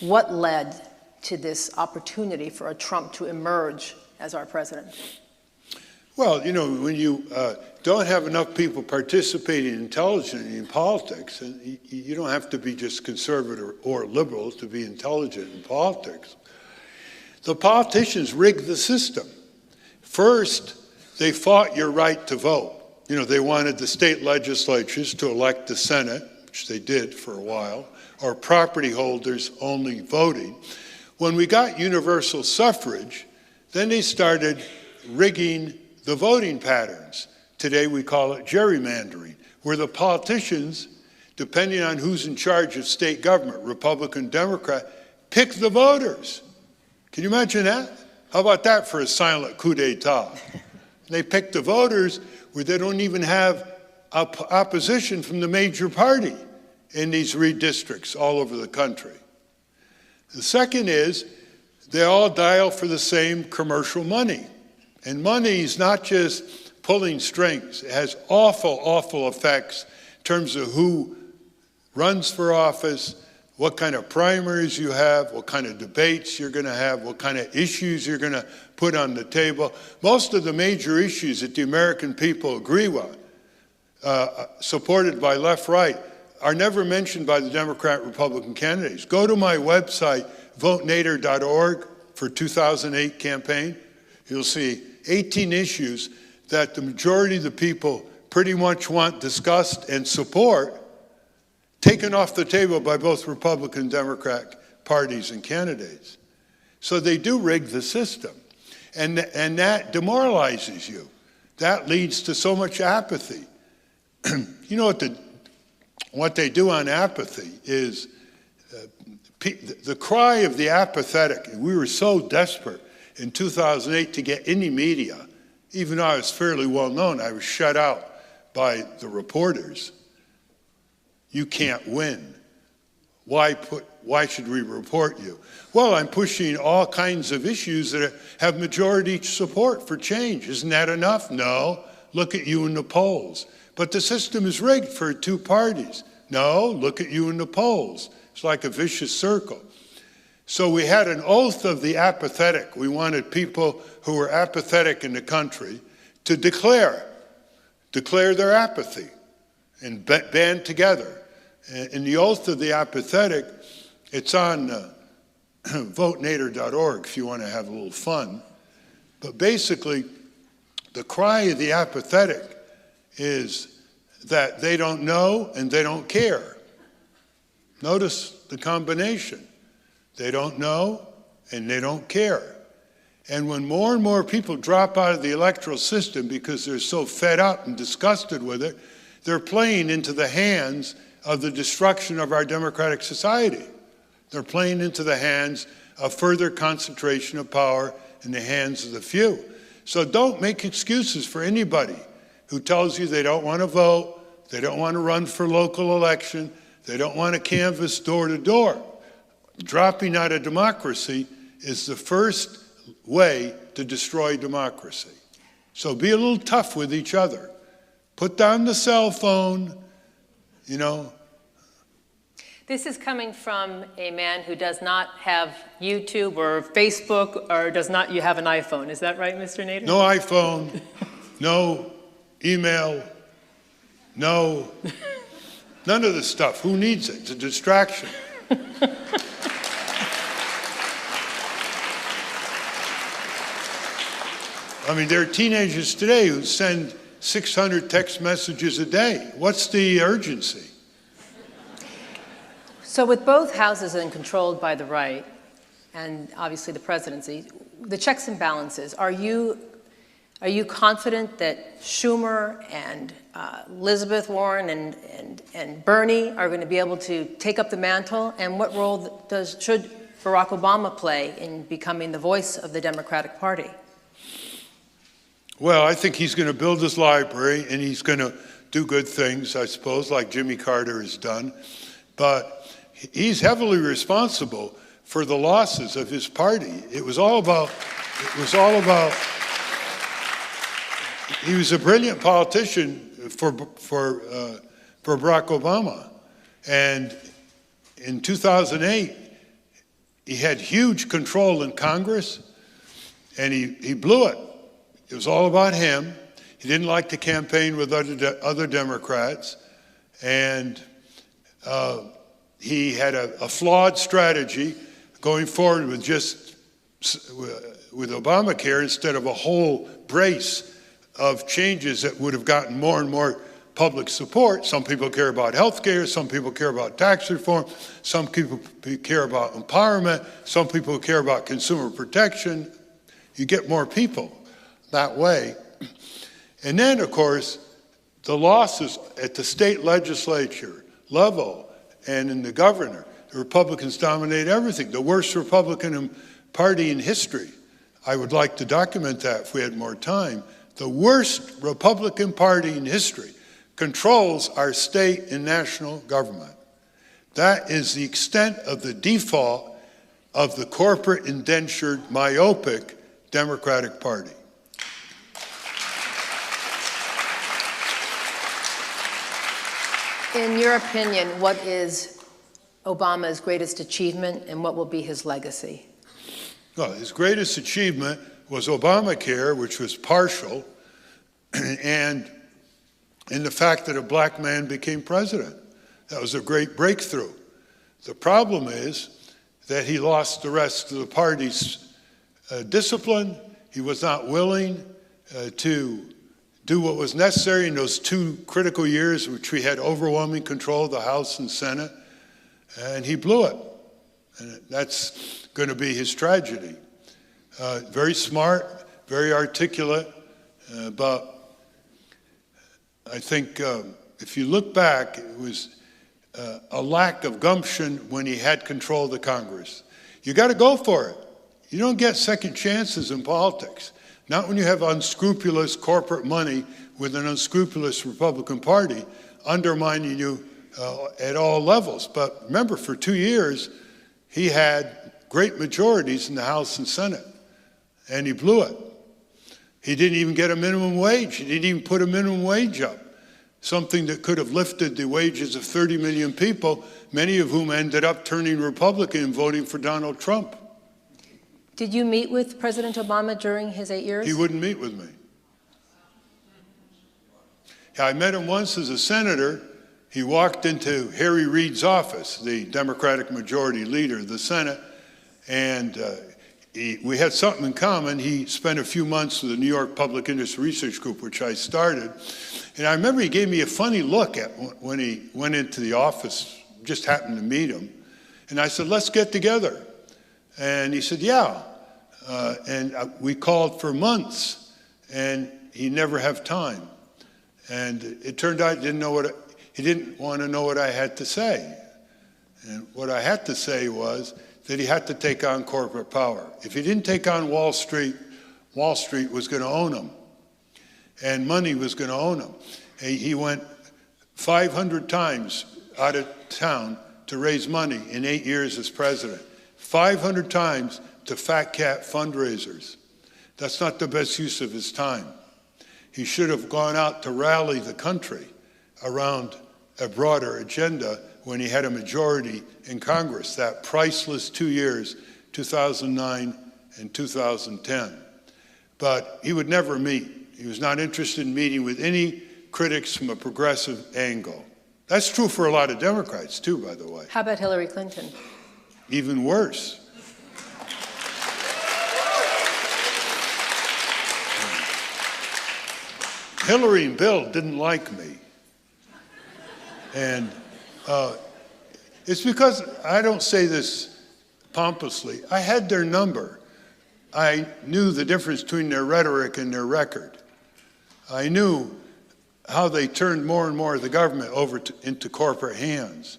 What led to this opportunity for a Trump to emerge as our president? Well, you know, when you don't have enough people participating intelligently in politics, and you don't have to be just conservative or liberal to be intelligent in politics, the politicians rigged the system. First, they fought your right to vote. You know, they wanted the state legislatures to elect the Senate, which they did for a while, or property holders only voting. When we got universal suffrage, then they started rigging the voting patterns. Today we call it gerrymandering, where the politicians, depending on who's in charge of state government, Republican, Democrat, pick the voters. Can you imagine that? How about that for a silent coup d'etat? They pick the voters where they don't even have opposition from the major party in these redistricts all over the country. The second is they all dial for the same commercial money. And money is not just pulling strings. It has awful, awful effects in terms of who runs for office, what kind of primaries you have, what kind of debates you're going to have, what kind of issues you're going to put on the table. Most of the major issues that the American people agree with, supported by left, right, are never mentioned by the Democrat-Republican candidates. Go to my website, votenader.org, for 2008 campaign. You'll see 18 issues that the majority of the people pretty much want discussed and support, taken off the table by both Republican and Democrat parties and candidates. So they do rig the system. And that demoralizes you. That leads to so much apathy. You know what they do on apathy is the cry of the apathetic. And we were so desperate in 2008 to get any media. Even though I was fairly well known, I was shut out by the reporters. You can't win. Why should we report you? Well, I'm pushing all kinds of issues that have majority support for change. Isn't that enough? No. Look at you in the polls. But the system is rigged for two parties. No. Look at you in the polls. It's like a vicious circle. So we had an oath of the apathetic. We wanted people who were apathetic in the country to declare their apathy and band together. In the oath of the apathetic, it's on votenader.org if you want to have a little fun. But basically, the cry of the apathetic is that they don't know and they don't care. Notice the combination. They don't know and they don't care. And when more and more people drop out of the electoral system because they're so fed up and disgusted with it, they're playing into the hands of the destruction of our democratic society. They're playing into the hands of further concentration of power in the hands of the few. So don't make excuses for anybody who tells you they don't want to vote, they don't want to run for local election, they don't want to canvass door to door. Dropping out of democracy is the first way to destroy democracy. So be a little tough with each other. Put down the cell phone, you know. This is coming from a man who does not have YouTube or Facebook, or you have an iPhone. Is that right, Mr. Nader? No iPhone, no email, none of the stuff. Who needs it? It's a distraction. I mean, there are teenagers today who send 600 text messages a day. What's the urgency? So with both houses controlled by the right, and obviously the presidency, the checks and balances, are you confident that Schumer and Elizabeth Warren and Bernie are going to be able to take up the mantle? And what role should Barack Obama play in becoming the voice of the Democratic Party? Well, I think he's going to build his library and he's going to do good things, I suppose, like Jimmy Carter has done. But he's heavily responsible for the losses of his party. He was a brilliant politician for Barack Obama. And in 2008, he had huge control in Congress. And he blew it. It was all about him. He didn't like to campaign with other Democrats. And he had a flawed strategy going forward with Obamacare instead of a whole brace of changes that would have gotten more and more public support. Some people care about health care, some people care about tax reform, some people care about empowerment, some people care about consumer protection. You get more people that way. And then, of course, the losses at the state legislature level and in the governor, the Republicans dominate everything. The worst Republican party in history. I would like to document that if we had more time. The worst Republican Party in history controls our state and national government. That is the extent of the default of the corporate indentured, myopic Democratic Party. In your opinion, what is Obama's greatest achievement and what will be his legacy? Well, his greatest achievement was Obamacare, which was partial, and in the fact that a black man became president. That was a great breakthrough. The problem is that he lost the rest of the party's discipline. He was not willing to do what was necessary in those 2 critical years, which we had overwhelming control of the House and Senate, and he blew it. And that's going to be his tragedy. Very smart, very articulate, but I think if you look back, it was a lack of gumption when he had control of the Congress. You got to go for it. You don't get second chances in politics. Not when you have unscrupulous corporate money with an unscrupulous Republican Party undermining you at all levels. But remember, for 2 years, he had great majorities in the House and Senate, and he blew it. He didn't even get a minimum wage. He didn't even put a minimum wage up, something that could have lifted the wages of 30 million people, many of whom ended up turning Republican and voting for Donald Trump. Did you meet with President Obama during his 8 years? He wouldn't meet with me. I met him once as a senator. He walked into Harry Reid's office, the Democratic majority leader of the Senate, and we had something in common. He spent a few months with the New York Public Interest Research Group, which I started. And I remember he gave me a funny look when he went into the office, just happened to meet him. And I said, let's get together. And he said, yeah. And we called for months, and he never had time. And it turned out he didn't want to know what I had to say. And what I had to say was that he had to take on corporate power. If he didn't take on Wall Street was going to own him, and money was going to own him. He went 500 times out of town to raise money in 8 years as president. 500 times to fat cat fundraisers. That's not the best use of his time. He should have gone out to rally the country around a broader agenda when he had a majority in Congress, that priceless 2 years, 2009 and 2010. But he would never meet. He was not interested in meeting with any critics from a progressive angle. That's true for a lot of Democrats too, by the way. How about Hillary Clinton? Even worse. Hillary and Bill didn't like me. And it's because, I don't say this pompously, I had their number. I knew the difference between their rhetoric and their record. I knew how they turned more and more of the government over into corporate hands.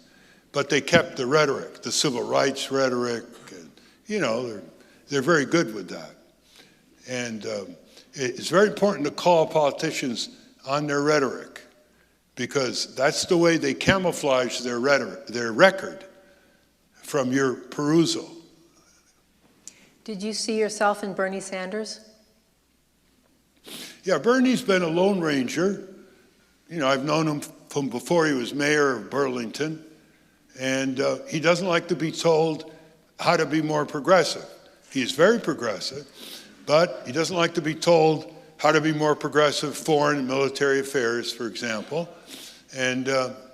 But they kept the rhetoric, the civil rights rhetoric. And, they're very good with that. And it's very important to call politicians on their rhetoric, because that's the way they camouflage their rhetoric, their record from your perusal. Did you see yourself in Bernie Sanders? Yeah, Bernie's been a Lone Ranger. I've known him from before he was mayor of Burlington, and he doesn't like to be told how to be more progressive. He's very progressive, but he doesn't like to be told how to be more progressive, foreign and military affairs, for example. And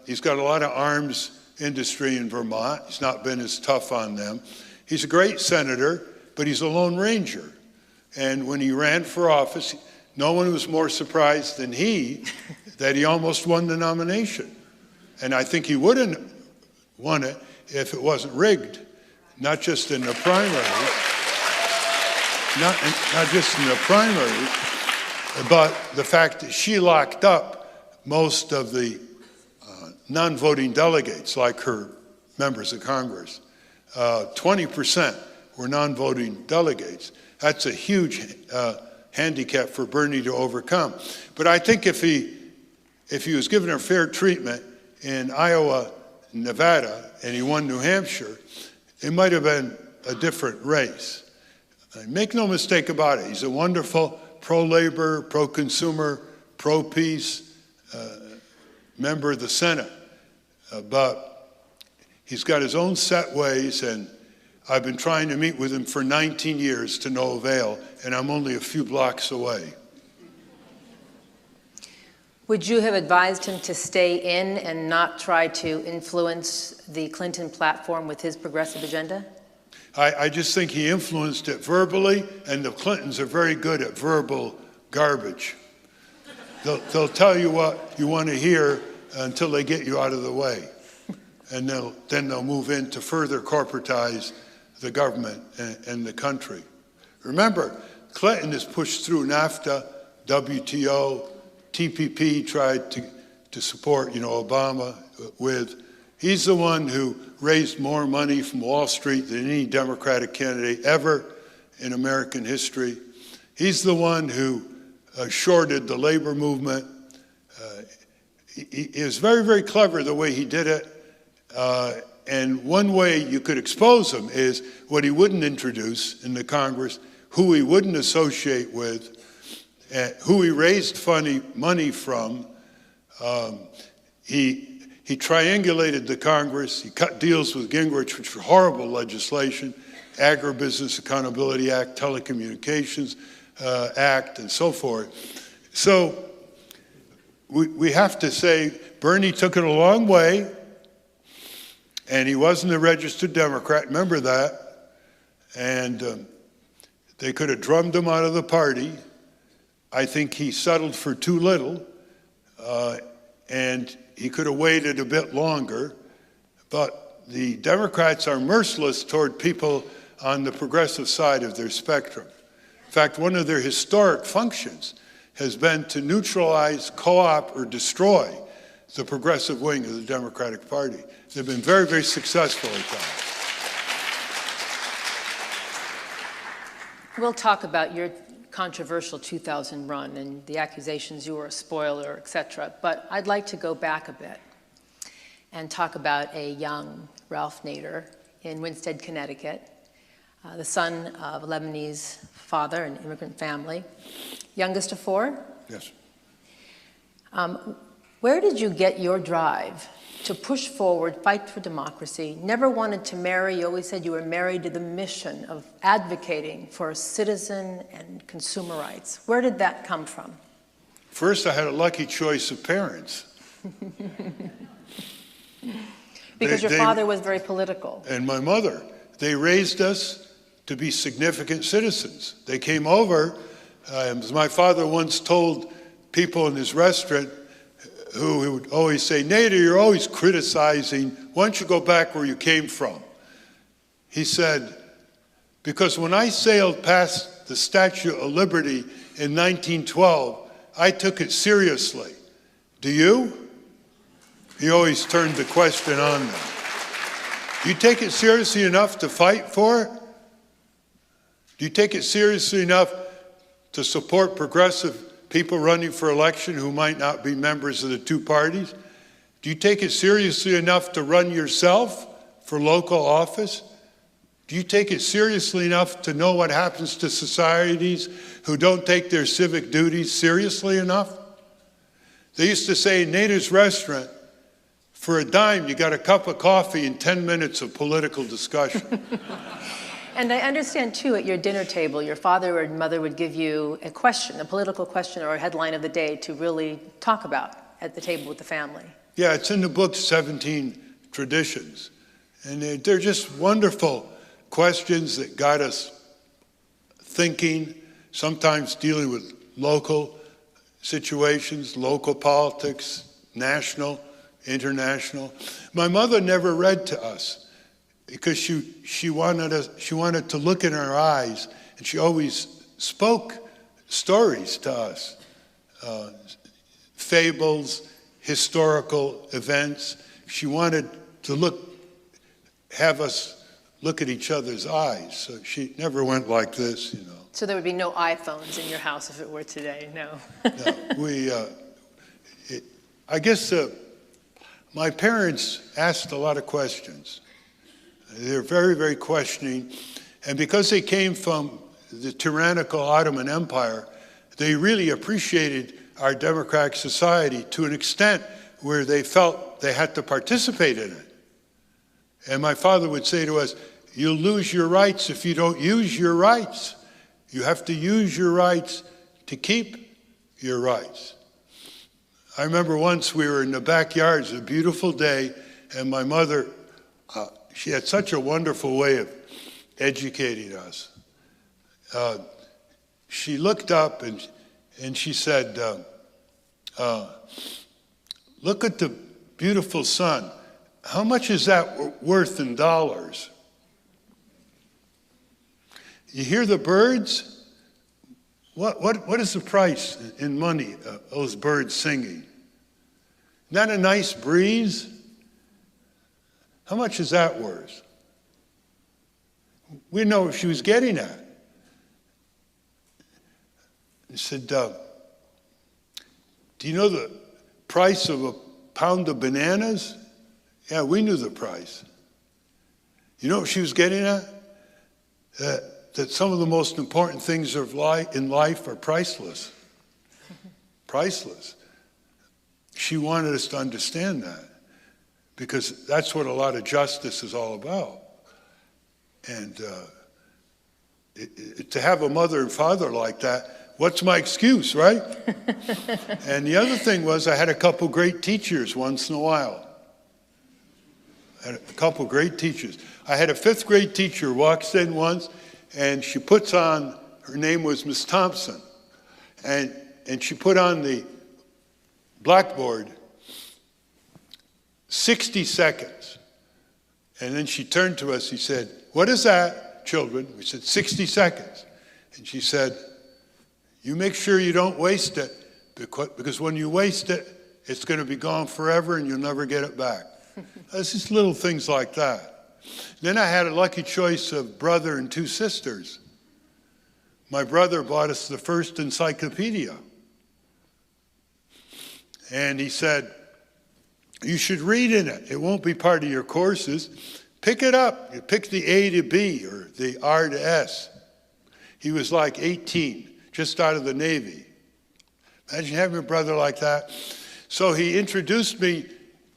he's got a lot of arms industry in Vermont. He's not been as tough on them. He's a great senator, but he's a Lone Ranger. And when he ran for office, no one was more surprised than he that he almost won the nomination. And I think he would have won it if it wasn't rigged, not just in the primaries, not just in the primaries, but the fact that she locked up most of the non-voting delegates, like her members of Congress. 20% were non-voting delegates. That's a huge handicap for Bernie to overcome. But I think if he was given a fair treatment in Iowa, Nevada, and he won New Hampshire, it might have been a different race. Make no mistake about it, he's a wonderful pro-labor, pro-consumer, pro-peace member of the Senate. But he's got his own set ways, and I've been trying to meet with him for 19 years to no avail, and I'm only a few blocks away. Would you have advised him to stay in and not try to influence the Clinton platform with his progressive agenda? I just think he influenced it verbally, and the Clintons are very good at verbal garbage. They'll tell you what you want to hear until they get you out of the way. And then they'll move in to further corporatize the government and the country. Remember, Clinton has pushed through NAFTA, WTO, TPP, tried to support, Obama with. He's the one who raised more money from Wall Street than any Democratic candidate ever in American history. He's the one who shorted the labor movement. He was very, very clever the way he did it. And one way you could expose him is what he wouldn't introduce in the Congress, who he wouldn't associate with, who he raised money from. He triangulated the Congress. He cut deals with Gingrich, which were horrible legislation, Agribusiness Accountability Act, Telecommunications Act, and so forth. So we have to say Bernie took it a long way, and he wasn't a registered Democrat. Remember that. And they could have drummed him out of the party. I think he settled for too little, and he could have waited a bit longer. But the Democrats are merciless toward people on the progressive side of their spectrum. In fact, one of their historic functions has been to neutralize, co-opt, or destroy the progressive wing of the Democratic Party. They've been very, very successful at that. We'll talk about your controversial 2000 run and the accusations you were a spoiler, et cetera. But I'd like to go back a bit and talk about a young Ralph Nader in Winsted, Connecticut, the son of a Lebanese father, an immigrant family, youngest of four. Yes. Where did you get your drive to push forward, fight for democracy, never wanted to marry? You always said you were married to the mission of advocating for citizen and consumer rights. Where did that come from? First, I had a lucky choice of parents. Because your father was very political. And my mother. They raised us to be significant citizens. They came over, as my father once told people in his restaurant, who would always say, Nader, you're always criticizing. Why don't you go back where you came from? He said, because when I sailed past the Statue of Liberty in 1912, I took it seriously. Do you? He always turned the question on them. Do you take it seriously enough to fight for it? Do you take it seriously enough to support progressive people running for election who might not be members of the two parties? Do you take it seriously enough to run yourself for local office? Do you take it seriously enough to know what happens to societies who don't take their civic duties seriously enough? They used to say in Nader's restaurant, for a dime, you got a cup of coffee and 10 minutes of political discussion. And I understand, too, at your dinner table, your father or mother would give you a question, a political question or a headline of the day to really talk about at the table with the family. Yeah, it's in the book, 17 Traditions. And they're just wonderful questions that got us thinking, sometimes dealing with local situations, local politics, national, international. My mother never read to us because she wanted to look in our eyes, and she always spoke stories to us, fables, historical events. She wanted to have us look at each other's eyes. So she never went like this, you know. So there would be no iPhones in your house if it were today, no? No, I guess my parents asked a lot of questions. They're very, very questioning. And because they came from the tyrannical Ottoman Empire, they really appreciated our democratic society to an extent where they felt they had to participate in it. And my father would say to us, "You'll lose your rights if you don't use your rights. You have to use your rights to keep your rights." I remember once we were in the backyard, it was a beautiful day, and my mother, she had such a wonderful way of educating us. She looked up and she said, "Look at the beautiful sun. How much is that worth in dollars? You hear the birds? What is the price in money of those birds singing? Isn't that a nice breeze? How much is that worth?" We know what she was getting at. He said, "Do you know the price of a pound of bananas?" Yeah, we knew the price. You know what she was getting at? That some of the most important things in life are priceless. Priceless. She wanted us to understand that, because that's what a lot of justice is all about. And to have a mother and father like that, what's my excuse, right? And the other thing was, I had a couple great teachers once in a while. I had a couple great teachers. I had a 5th grade teacher walks in once, and she puts on, her name was Miss Thompson, and she put on the blackboard 60 seconds. And then she turned to us, she said, "What is that, children?" We said, 60 seconds. And she said, "You make sure you don't waste it, because when you waste it, it's going to be gone forever and you'll never get it back." It's just little things like that. Then I had a lucky choice of brother and 2 sisters. My brother bought us the first encyclopedia. And he said, "You should read in it. It won't be part of your courses. Pick it up. You pick the A to B or the R to S." He was like 18, just out of the Navy. Imagine having a brother like that. So he introduced me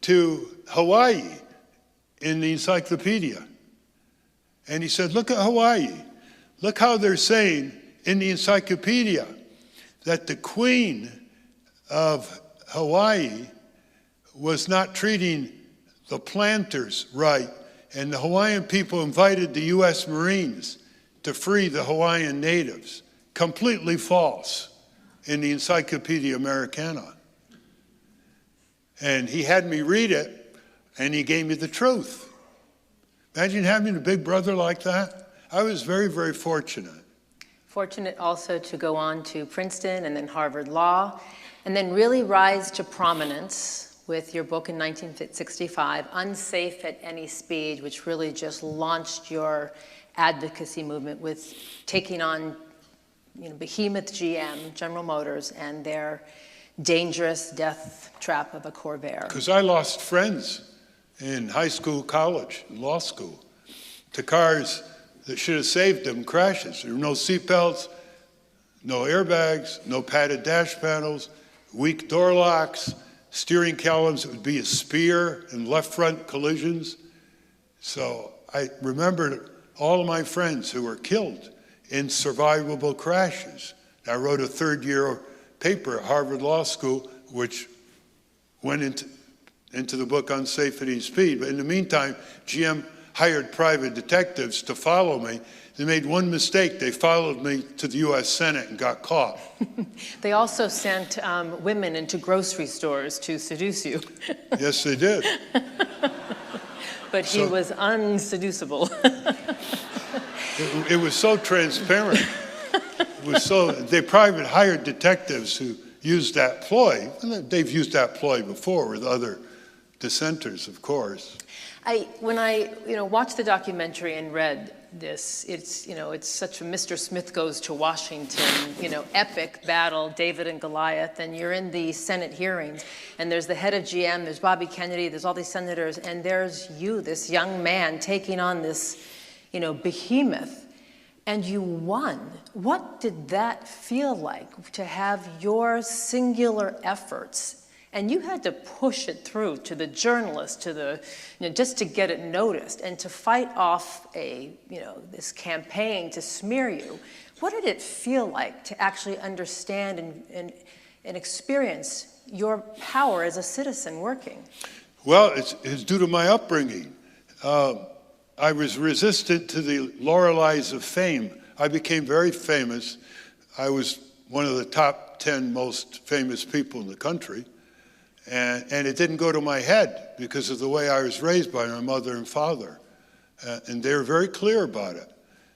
to Hawaii in the encyclopedia. And he said, "Look at Hawaii. Look how they're saying in the encyclopedia that the Queen of Hawaii was not treating the planters right, and the Hawaiian people invited the U.S. Marines to free the Hawaiian natives." Completely false in the Encyclopedia Americana. And he had me read it, and he gave me the truth. Imagine having a big brother like that. I was very, very fortunate. Fortunate also to go on to Princeton and then Harvard Law, and then really rise to prominence with your book in 1965, Unsafe at Any Speed, which really just launched your advocacy movement with taking on behemoth GM, General Motors, and their dangerous death trap of a Corvair. Because I lost friends in high school, college, law school, to cars that should have saved them crashes. There were no seatbelts, no airbags, no padded dash panels, weak door locks, steering columns that would be a spear, and left front collisions. So I remembered all of my friends who were killed in survivable crashes. I wrote a third-year paper at Harvard Law School, which went into the book on safety and speed. But in the meantime, GM hired private detectives to follow me. They made one mistake. They followed me to the U.S. Senate and got caught. They also sent women into grocery stores to seduce you. Yes, they did. But he was unseducible. It was so transparent. They private hired detectives who used that ploy. They've used that ploy before with other dissenters, of course. When I watched the documentary and read this, it's such a Mr. Smith Goes to Washington, epic battle, David and Goliath, and you're in the Senate hearings, and there's the head of GM, there's Bobby Kennedy, there's all these senators, and there's you, this young man, taking on this, behemoth, and you won. What did that feel like, to have your singular efforts? And you had to push it through to the journalists, to the, just to get it noticed, and to fight off this campaign to smear you. What did it feel like to actually understand and experience your power as a citizen working? Well, it's due to my upbringing. I was resistant to the laurelies of fame. I became very famous. I was one of the top 10 most famous people in the country. And it didn't go to my head because of the way I was raised by my mother and father. And they were very clear about it.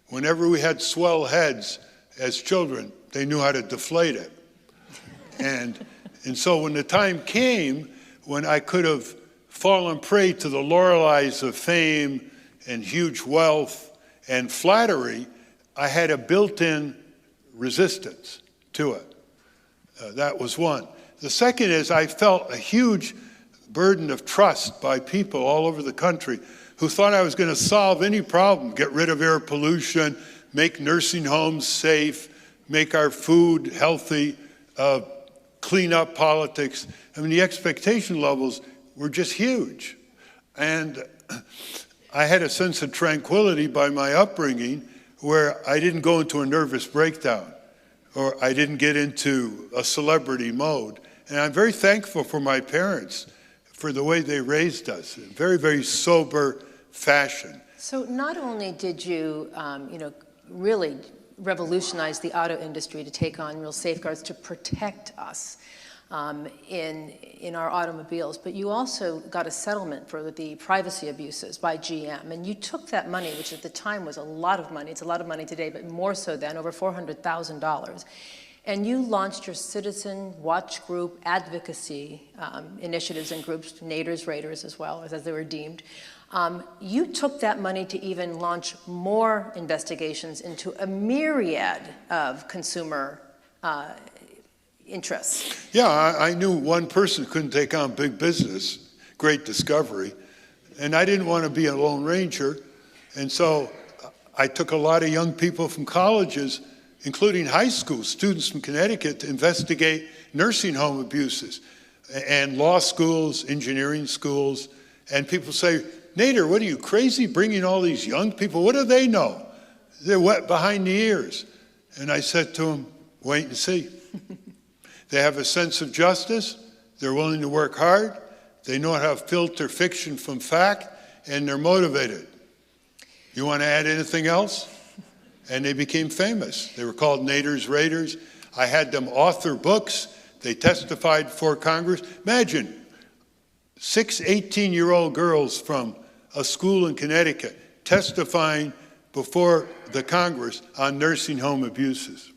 Whenever we had swell heads as children, they knew how to deflate it. And so when the time came when I could have fallen prey to the laurelies of fame and huge wealth and flattery, I had a built-in resistance to it. That was one. The second is I felt a huge burden of trust by people all over the country who thought I was going to solve any problem, get rid of air pollution, make nursing homes safe, make our food healthy, clean up politics. I mean, the expectation levels were just huge. And I had a sense of tranquility by my upbringing where I didn't go into a nervous breakdown or I didn't get into a celebrity mode. And I'm very thankful for my parents for the way they raised us in very, very sober fashion. So not only did you, really revolutionize the auto industry to take on real safeguards to protect us in our automobiles, but you also got a settlement for the privacy abuses by GM. And you took that money, which at the time was a lot of money. It's a lot of money today, but more so then, over $400,000. And you launched your citizen watch group advocacy initiatives and groups, Nader's Raiders as well, as they were deemed. You took that money to even launch more investigations into a myriad of consumer interests. Yeah, I knew one person couldn't take on big business, great discovery, and I didn't want to be a lone ranger. And so I took a lot of young people from colleges, including high school students from Connecticut, to investigate nursing home abuses, and law schools, engineering schools. And people say, Nader, what are you, crazy, bringing all these young people? What do they know? They're wet behind the ears. And I said to them, wait and see. They have a sense of justice. They're willing to work hard. They know how to filter fiction from fact, and they're motivated. You want to add anything else? And they became famous. They were called Nader's Raiders. I had them author books. They testified before Congress. Imagine 6 18-year-old girls from a school in Connecticut testifying before the Congress on nursing home abuses,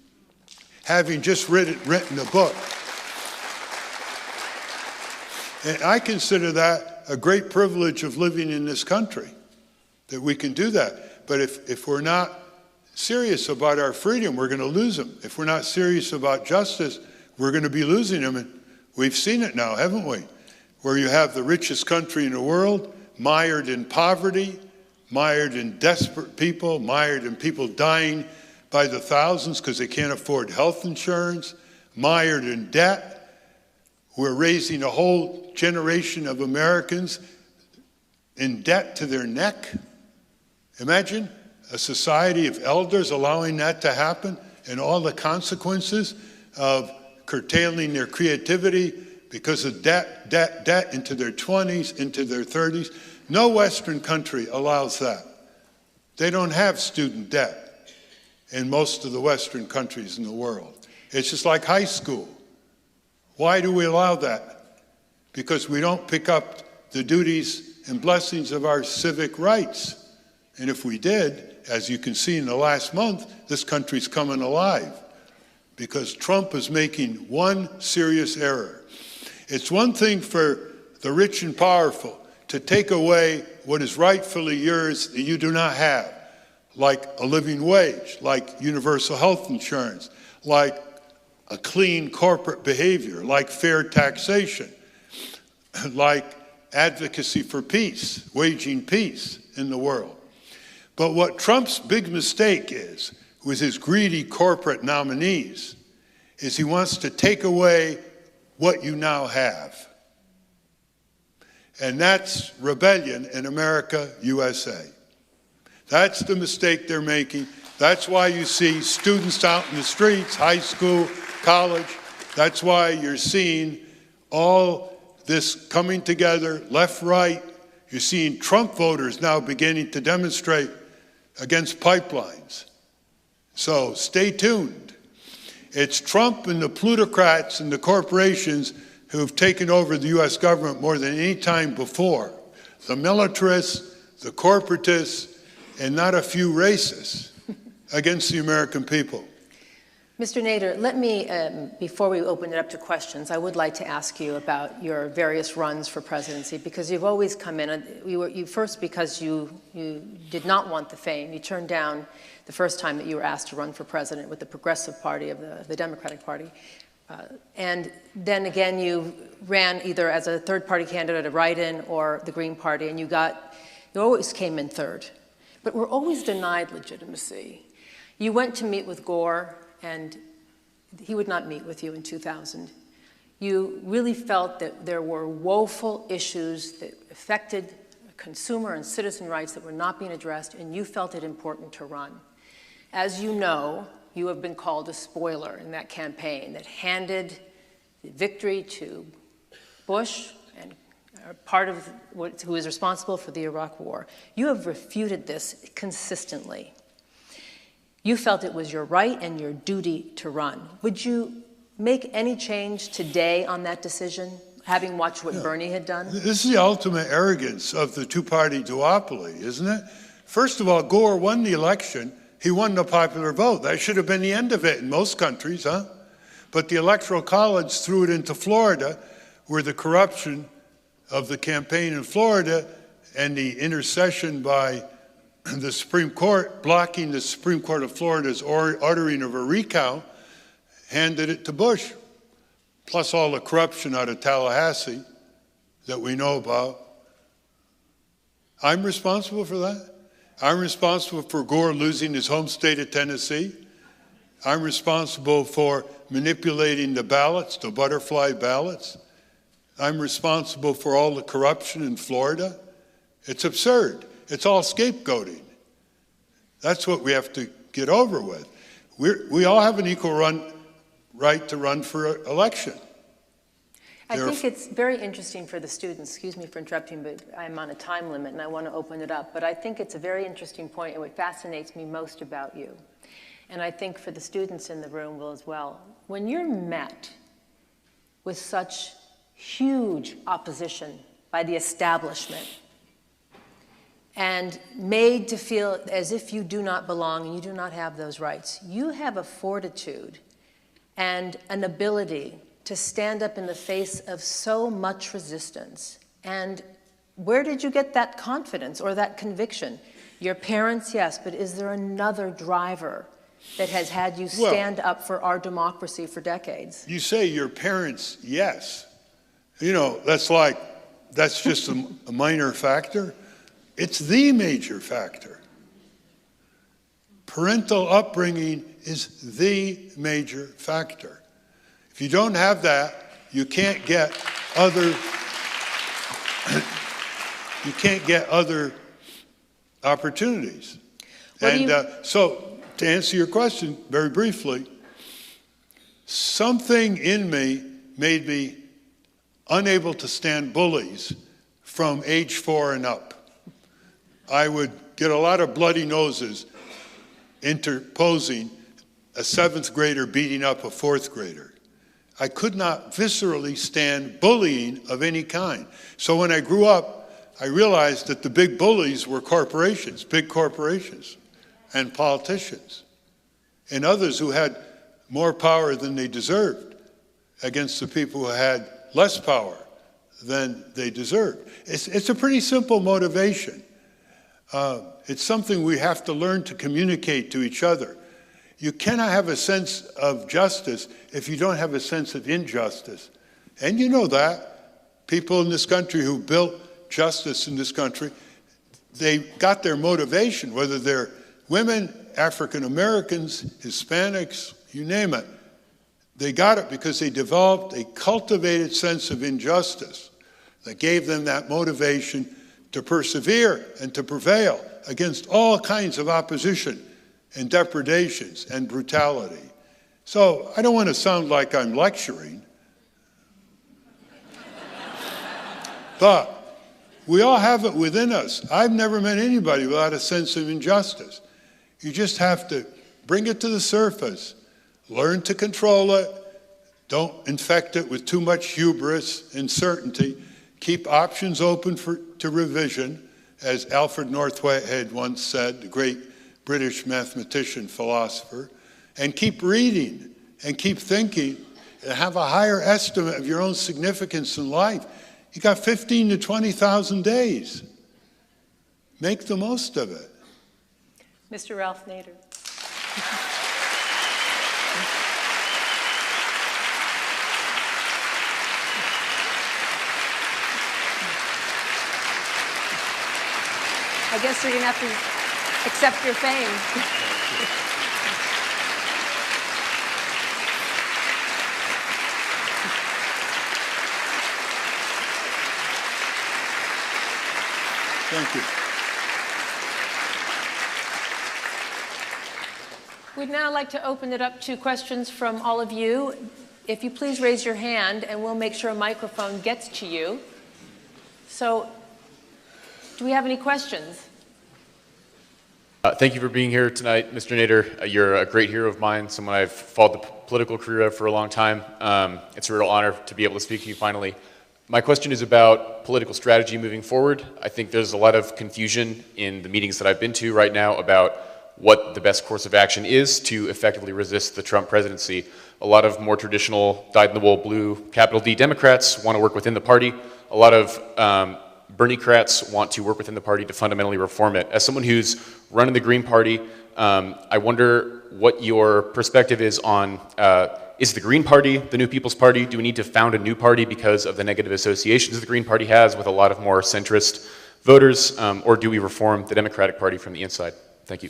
having just written a book. And I consider that a great privilege of living in this country, that we can do that. But if we're not serious about our freedom, we're going to lose them. If we're not serious about justice, we're going to be losing them. And we've seen it now, haven't we? Where you have the richest country in the world mired in poverty, mired in desperate people, mired in people dying by the thousands because they can't afford health insurance, mired in debt. We're raising a whole generation of Americans in debt to their neck. Imagine a society of elders allowing that to happen, and all the consequences of curtailing their creativity because of debt into their 20s, into their 30s. No Western country allows that. They don't have student debt in most of the Western countries in the world. It's just like high school. Why do we allow that? Because we don't pick up the duties and blessings of our civic rights. And if we did, as you can see in the last month, this country's coming alive because Trump is making one serious error. It's one thing for the rich and powerful to take away what is rightfully yours that you do not have, like a living wage, like universal health insurance, like a clean corporate behavior, like fair taxation, like advocacy for peace, waging peace in the world. But what Trump's big mistake is, with his greedy corporate nominees, is he wants to take away what you now have. And that's rebellion in America, USA. That's the mistake they're making. That's why you see students out in the streets, high school, college. That's why you're seeing all this coming together, left, right. You're seeing Trump voters now beginning to demonstrate against pipelines. So stay tuned. It's Trump and the plutocrats and the corporations who have taken over the U.S. government more than any time before. The militarists, the corporatists, and not a few racists against the American people. Mr. Nader, let me, before we open it up to questions, I would like to ask you about your various runs for presidency, because you've always come in, you first because you did not want the fame. You turned down the first time that you were asked to run for president with the Progressive Party of the Democratic Party. And then again, you ran either as a third-party candidate, a write-in, or the Green Party, and you always came in third. But were always denied legitimacy. You went to meet with Gore, and he would not meet with you in 2000. You really felt that there were woeful issues that affected consumer and citizen rights that were not being addressed, and you felt it important to run. As you know, you have been called a spoiler in that campaign that handed the victory to Bush and part of who is responsible for the Iraq War. You have refuted this consistently. You felt it was your right and your duty to run. Would you make any change today on that decision, having watched what Bernie had done? This is the ultimate arrogance of the two-party duopoly, isn't it? First of all, Gore won the election. He won the popular vote. That should have been the end of it in most countries, huh? But the Electoral College threw it into Florida, where the corruption of the campaign in Florida and the intercession by the Supreme Court, blocking the Supreme Court of Florida's ordering of a recount, handed it to Bush, plus all the corruption out of Tallahassee that we know about. I'm responsible for that. I'm responsible for Gore losing his home state of Tennessee. I'm responsible for manipulating the ballots, the butterfly ballots. I'm responsible for all the corruption in Florida. It's absurd. It's all scapegoating. That's what we have to get over with. We all have an equal right to run for election. I think it's very interesting for the students. Excuse me for interrupting, but I'm on a time limit and I want to open it up. But I think it's a very interesting point, and what fascinates me most about you, and I think for the students in the room will as well, when you're met with such huge opposition by the establishment and made to feel as if you do not belong and you do not have those rights, you have a fortitude and an ability to stand up in the face of so much resistance. And where did you get that confidence or that conviction? Your parents, yes, but is there another driver that has had you stand up for our democracy for decades? You say your parents, yes. You know, that's just a minor factor. It's the major factor. Parental upbringing is the major factor. If you don't have that, you can't get other opportunities. So to answer your question very briefly, something in me made me unable to stand bullies from age 4 and up. I would get a lot of bloody noses interposing a 7th grader beating up a 4th grader. I could not viscerally stand bullying of any kind. So when I grew up, I realized that the big bullies were corporations, big corporations, and politicians, and others who had more power than they deserved against the people who had less power than they deserved. It's a pretty simple motivation. It's something we have to learn to communicate to each other. You cannot have a sense of justice if you don't have a sense of injustice. And you know that. People in this country who built justice in this country, they got their motivation, whether they're women, African Americans, Hispanics, you name it. They got it because they developed a cultivated sense of injustice that gave them that motivation to persevere and to prevail against all kinds of opposition and depredations and brutality. So I don't want to sound like I'm lecturing, but we all have it within us. I've never met anybody without a sense of injustice. You just have to bring it to the surface, learn to control it, don't infect it with too much hubris and certainty, keep options open to revision, as Alfred North Whitehead once said, the great British mathematician, philosopher, and keep reading and keep thinking and have a higher estimate of your own significance in life. You got 15 to 20,000 days. Make the most of it. Mr. Ralph Nader. I guess you're going to have to accept your fame. Thank you. We'd now like to open it up to questions from all of you. If you please raise your hand, and we'll make sure a microphone gets to you. So, do we have any questions? Thank you for being here tonight, Mr. Nader. You're a great hero of mine, someone I've followed the political career of for a long time. It's a real honor to be able to speak to you finally. My question is about political strategy moving forward. I think there's a lot of confusion in the meetings that I've been to right now about what the best course of action is to effectively resist the Trump presidency. A lot of more traditional dyed-in-the-wool blue, capital D Democrats want to work within the party. A lot of Bernie-crats want to work within the party to fundamentally reform it. As someone who's running the Green Party, I wonder what your perspective is on, is the Green Party the new People's Party? Do we need to found a new party because of the negative associations the Green Party has with a lot of more centrist voters, or do we reform the Democratic Party from the inside? Thank you.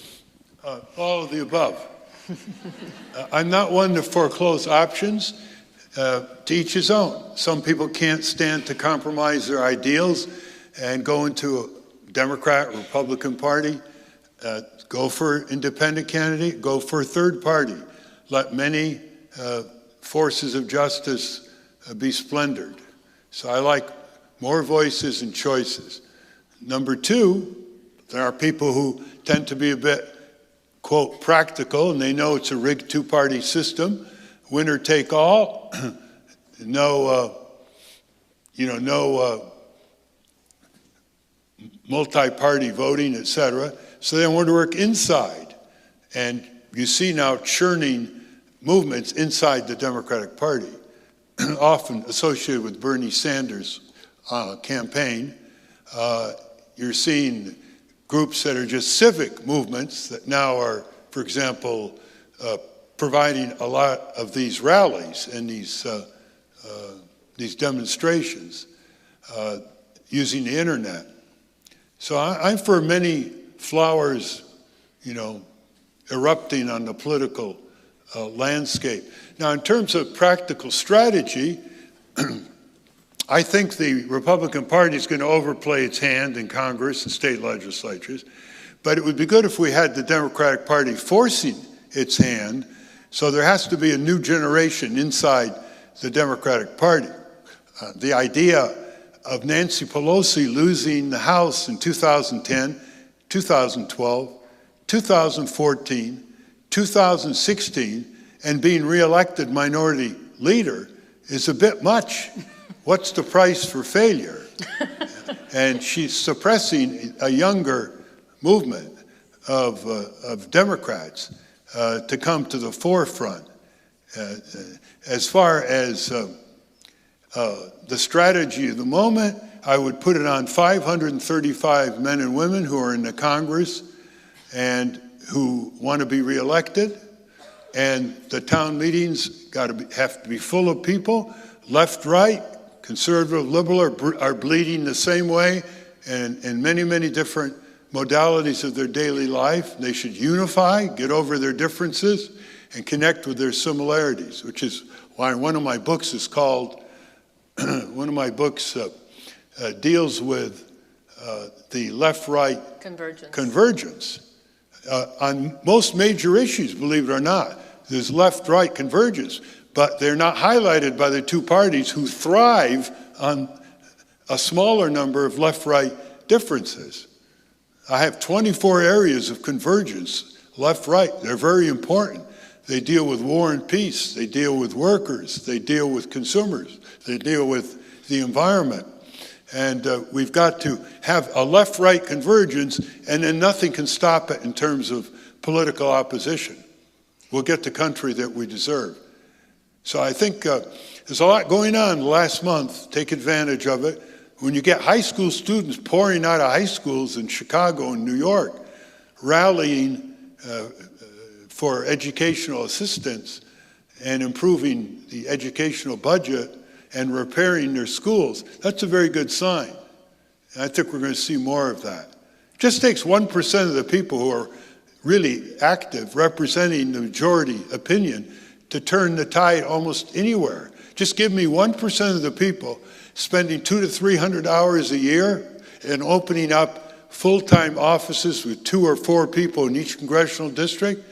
All of the above. I'm not one to foreclose options. To each his own. Some people can't stand to compromise their ideals and go into a Democrat or Republican party. Go for an independent candidate, go for a third party. Let many forces of justice be splendored. So I like more voices and choices. Number two, there are people who tend to be a bit, quote, practical, and they know it's a rigged two-party system. Winner take all, no multi-party voting, etc. So they want to work inside. And you see now churning movements inside the Democratic Party, often associated with Bernie Sanders' campaign. You're seeing groups that are just civic movements that now are, for example, providing a lot of these rallies and these demonstrations using the internet. So I'm for many flowers, erupting on the political landscape. Now, in terms of practical strategy, I think the Republican Party is going to overplay its hand in Congress and state legislatures, But it would be good if we had the Democratic Party forcing its hand. So there has to be a new generation inside the Democratic Party. The idea of Nancy Pelosi losing the House in 2010, 2012, 2014, 2016, and being reelected minority leader is a bit much. What's the price for failure? And she's suppressing a younger movement of Democrats to come to the forefront. As far as the strategy of the moment, I would put it on 535 men and women who are in the Congress and who want to be reelected. And the town meetings have to be full of people, left, right, conservative, liberal are bleeding the same way and in many, many different modalities of their daily life. They should unify, get over their differences, and connect with their similarities, which is why one of my books is called, deals with the left-right convergence. On most major issues, believe it or not, there's left-right convergence, but they're not highlighted by the two parties who thrive on a smaller number of left-right differences. I have 24 areas of convergence, left-right. They're very important. They deal with war and peace. They deal with workers. They deal with consumers. They deal with the environment. And we've got to have a left-right convergence, and then nothing can stop it in terms of political opposition. We'll get the country that we deserve. So I think there's a lot going on last month. Take advantage of it. When you get high school students pouring out of high schools in Chicago and New York, rallying for educational assistance and improving the educational budget and repairing their schools, that's a very good sign. And I think we're going to see more of that. It just takes 1% of the people who are really active, representing the majority opinion, to turn the tide almost anywhere. Just give me 1% of the people spending 200 to 300 hours a year and opening up full-time offices with 2 or 4 people in each congressional district,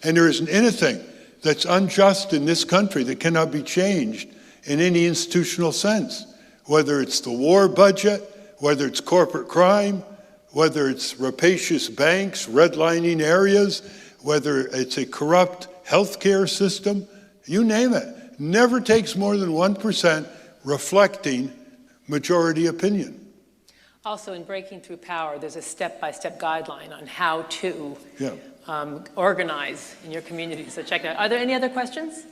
and there isn't anything that's unjust in this country that cannot be changed in any institutional sense, whether it's the war budget, whether it's corporate crime, whether it's rapacious banks, redlining areas, whether it's a corrupt healthcare system, you name it. Never takes more than 1% reflecting majority opinion. Also, in Breaking Through Power, there's a step-by-step guideline on how to organize in your community. So check it out. Are there any other questions?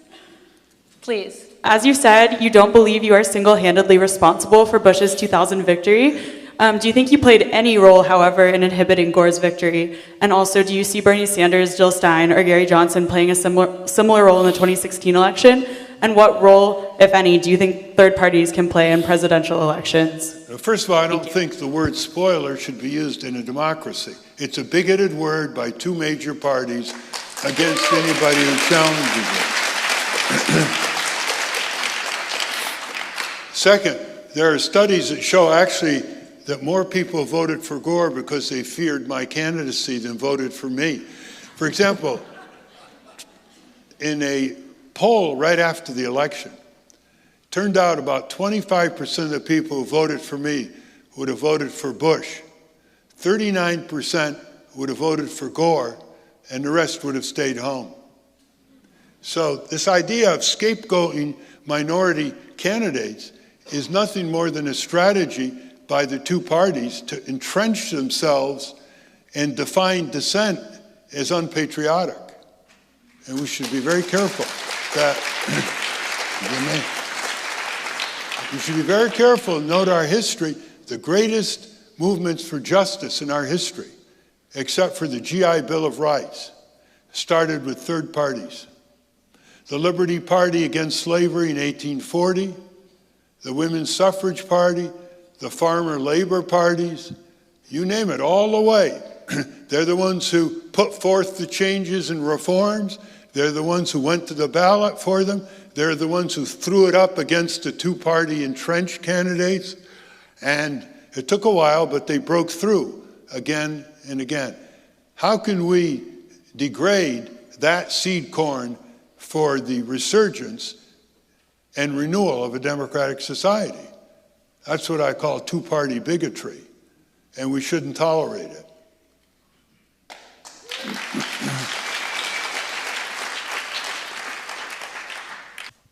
Please. As you said, you don't believe you are single-handedly responsible for Bush's 2000 victory. Do you think you played any role, however, in inhibiting Gore's victory? And also, do you see Bernie Sanders, Jill Stein, or Gary Johnson playing a similar role in the 2016 election? And what role, if any, do you think third parties can play in presidential elections? First of all, I don't think the word spoiler should be used in a democracy. It's a bigoted word by 2 major parties against anybody who challenges it. Second, there are studies that show actually that more people voted for Gore because they feared my candidacy than voted for me. For example, in a poll right after the election, turned out about 25% of the people who voted for me would have voted for Bush. 39% would have voted for Gore, and the rest would have stayed home. So this idea of scapegoating minority candidates is nothing more than a strategy by the 2 parties to entrench themselves and define dissent as unpatriotic. And we should be very careful that we should be very careful and note our history. The greatest movements for justice in our history, except for the GI Bill of Rights, started with third parties. The Liberty Party against slavery in 1840, the Women's Suffrage Party, the Farmer Labor Parties, you name it, all the way. They're the ones who put forth the changes and reforms. They're the ones who went to the ballot for them. They're the ones who threw it up against the 2-party entrenched candidates. And it took a while, but they broke through again and again. How can we degrade that seed corn for the resurgence and renewal of a democratic society? That's what I call two-party bigotry, and we shouldn't tolerate it.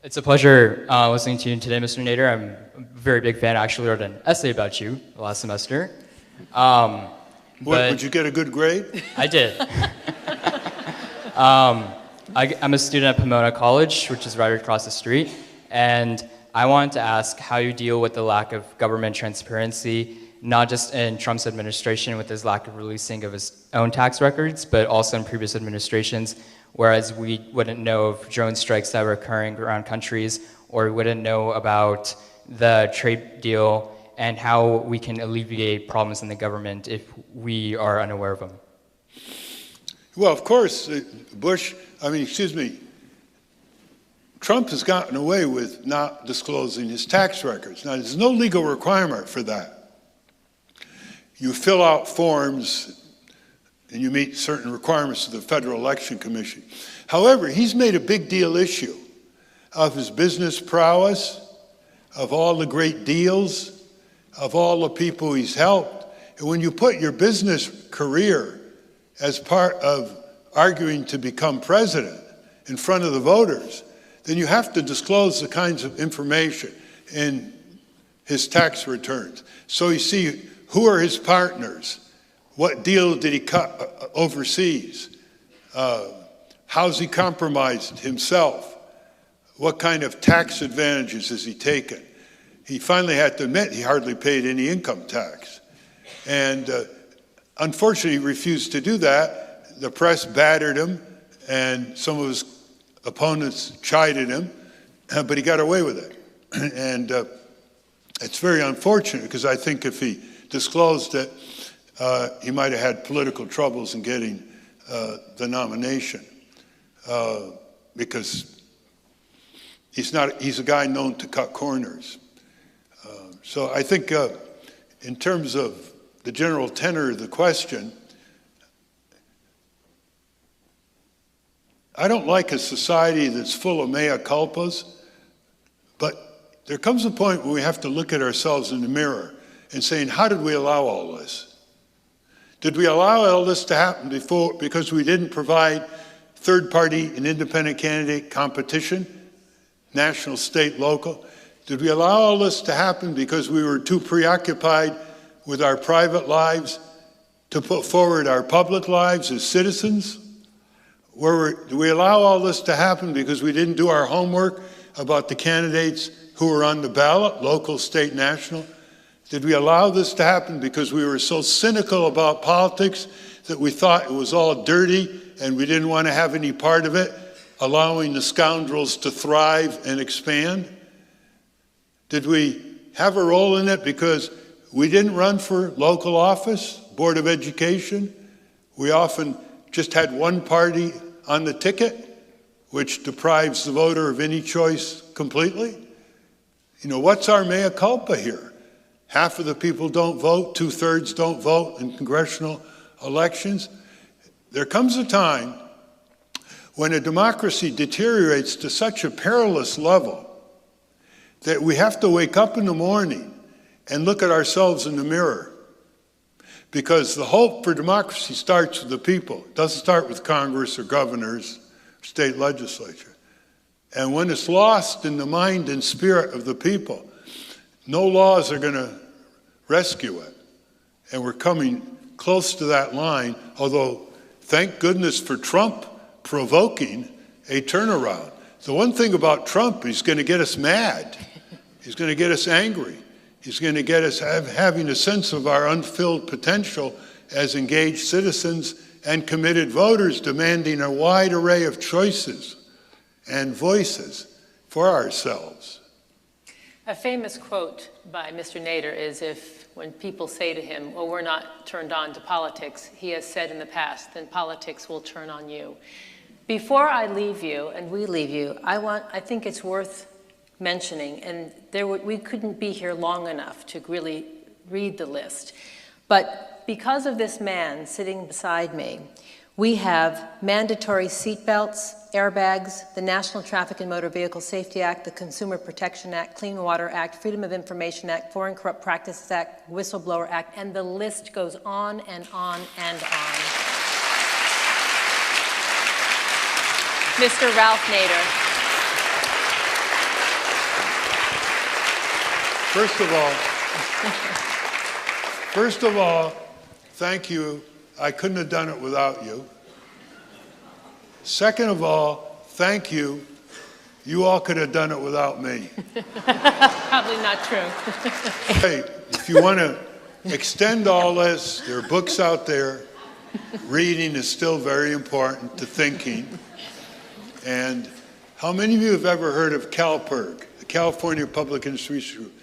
It's a pleasure listening to you today, Mr. Nader. I'm a very big fan. I actually wrote an essay about you last semester. Would you get a good grade? I did. I'm a student at Pomona College, which is right across the street, and I wanted to ask how you deal with the lack of government transparency, not just in Trump's administration with his lack of releasing of his own tax records, but also in previous administrations, whereas we wouldn't know of drone strikes that were occurring around countries, or we wouldn't know about the trade deal and how we can alleviate problems in the government if we are unaware of them. Well, of course, Trump has gotten away with not disclosing his tax records. Now, there's no legal requirement for that. You fill out forms and you meet certain requirements of the Federal Election Commission. However, he's made a big deal issue of his business prowess, of all the great deals, of all the people he's helped. And when you put your business career as part of arguing to become president in front of the voters, then you have to disclose the kinds of information in his tax returns. So you see, who are his partners? What deal did he cut overseas? How's he compromised himself? What kind of tax advantages has he taken? He finally had to admit he hardly paid any income tax. And unfortunately, he refused to do that. The press battered him, and some of his opponents chided him, but he got away with it. And it's very unfortunate, because I think if he disclosed it, he might have had political troubles in getting the nomination, because he's a guy known to cut corners. So I think in terms of the general tenor of the question, I don't like a society that's full of mea culpas, but there comes a point when we have to look at ourselves in the mirror and saying, how did we allow all this? Did we allow all this to happen before because we didn't provide third-party and independent candidate competition, national, state, local? Did we allow all this to happen because we were too preoccupied with our private lives to put forward our public lives as citizens? Do we allow all this to happen because we didn't do our homework about the candidates who were on the ballot, local, state, national? Did we allow this to happen because we were so cynical about politics that we thought it was all dirty and we didn't want to have any part of it, allowing the scoundrels to thrive and expand? Did we have a role in it because we didn't run for local office, Board of Education? We often just had one party on the ticket, which deprives the voter of any choice completely. You know, what's our mea culpa here? Half of the people don't vote, 2/3 don't vote in congressional elections. There comes a time when a democracy deteriorates to such a perilous level that we have to wake up in the morning and look at ourselves in the mirror. Because the hope for democracy starts with the people. It doesn't start with Congress or governors, or state legislature. And when it's lost in the mind and spirit of the people, no laws are going to rescue it. And we're coming close to that line, although thank goodness for Trump provoking a turnaround. The one thing about Trump, he's going to get us mad. He's going to get us angry. He's going to get us having a sense of our unfilled potential as engaged citizens and committed voters, demanding a wide array of choices and voices for ourselves. A famous quote by Mr. Nader is, when people say to him, well, we're not turned on to politics, he has said in the past, then politics will turn on you. Before I leave you and we leave you, I think it's worth mentioning, and we couldn't be here long enough to really read the list, but But because of this man sitting beside me, we have mandatory seatbelts, airbags, the National Traffic and Motor Vehicle Safety Act, the Consumer Protection Act, Clean Water Act, Freedom of Information Act, Foreign Corrupt Practices Act, Whistleblower Act, and the list goes on and on and on. Mr. Ralph Nader. First of all, thank you. I couldn't have done it without you. Second of all, thank you. You all could have done it without me. Probably not true. Hey, if you want to extend all this, there are books out there. Reading is still very important to thinking. And how many of you have ever heard of CalPIRG, the California Public Institutions Group?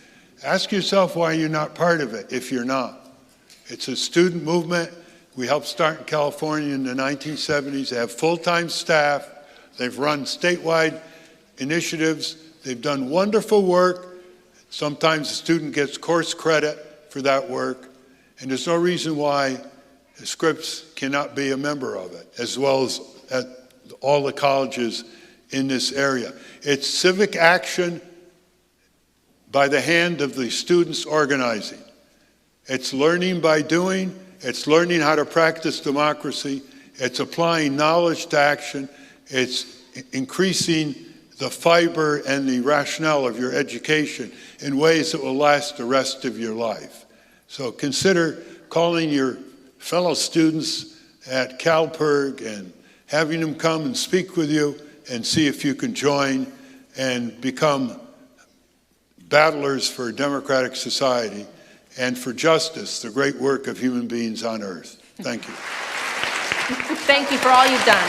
Ask yourself why you're not part of it, if you're not. It's a student movement. We helped start in California in the 1970s. They have full-time staff. They've run statewide initiatives. They've done wonderful work. Sometimes the student gets course credit for that work. And there's no reason why Scripps cannot be a member of it, as well as at all the colleges in this area. It's civic action by the hand of the students organizing. It's learning by doing. It's learning how to practice democracy. It's applying knowledge to action. It's increasing the fiber and the rationale of your education in ways that will last the rest of your life. So consider calling your fellow students at CalPIRG and having them come and speak with you and see if you can join and become battlers for a democratic society and for justice, the great work of human beings on earth. Thank you. Thank you for all you've done.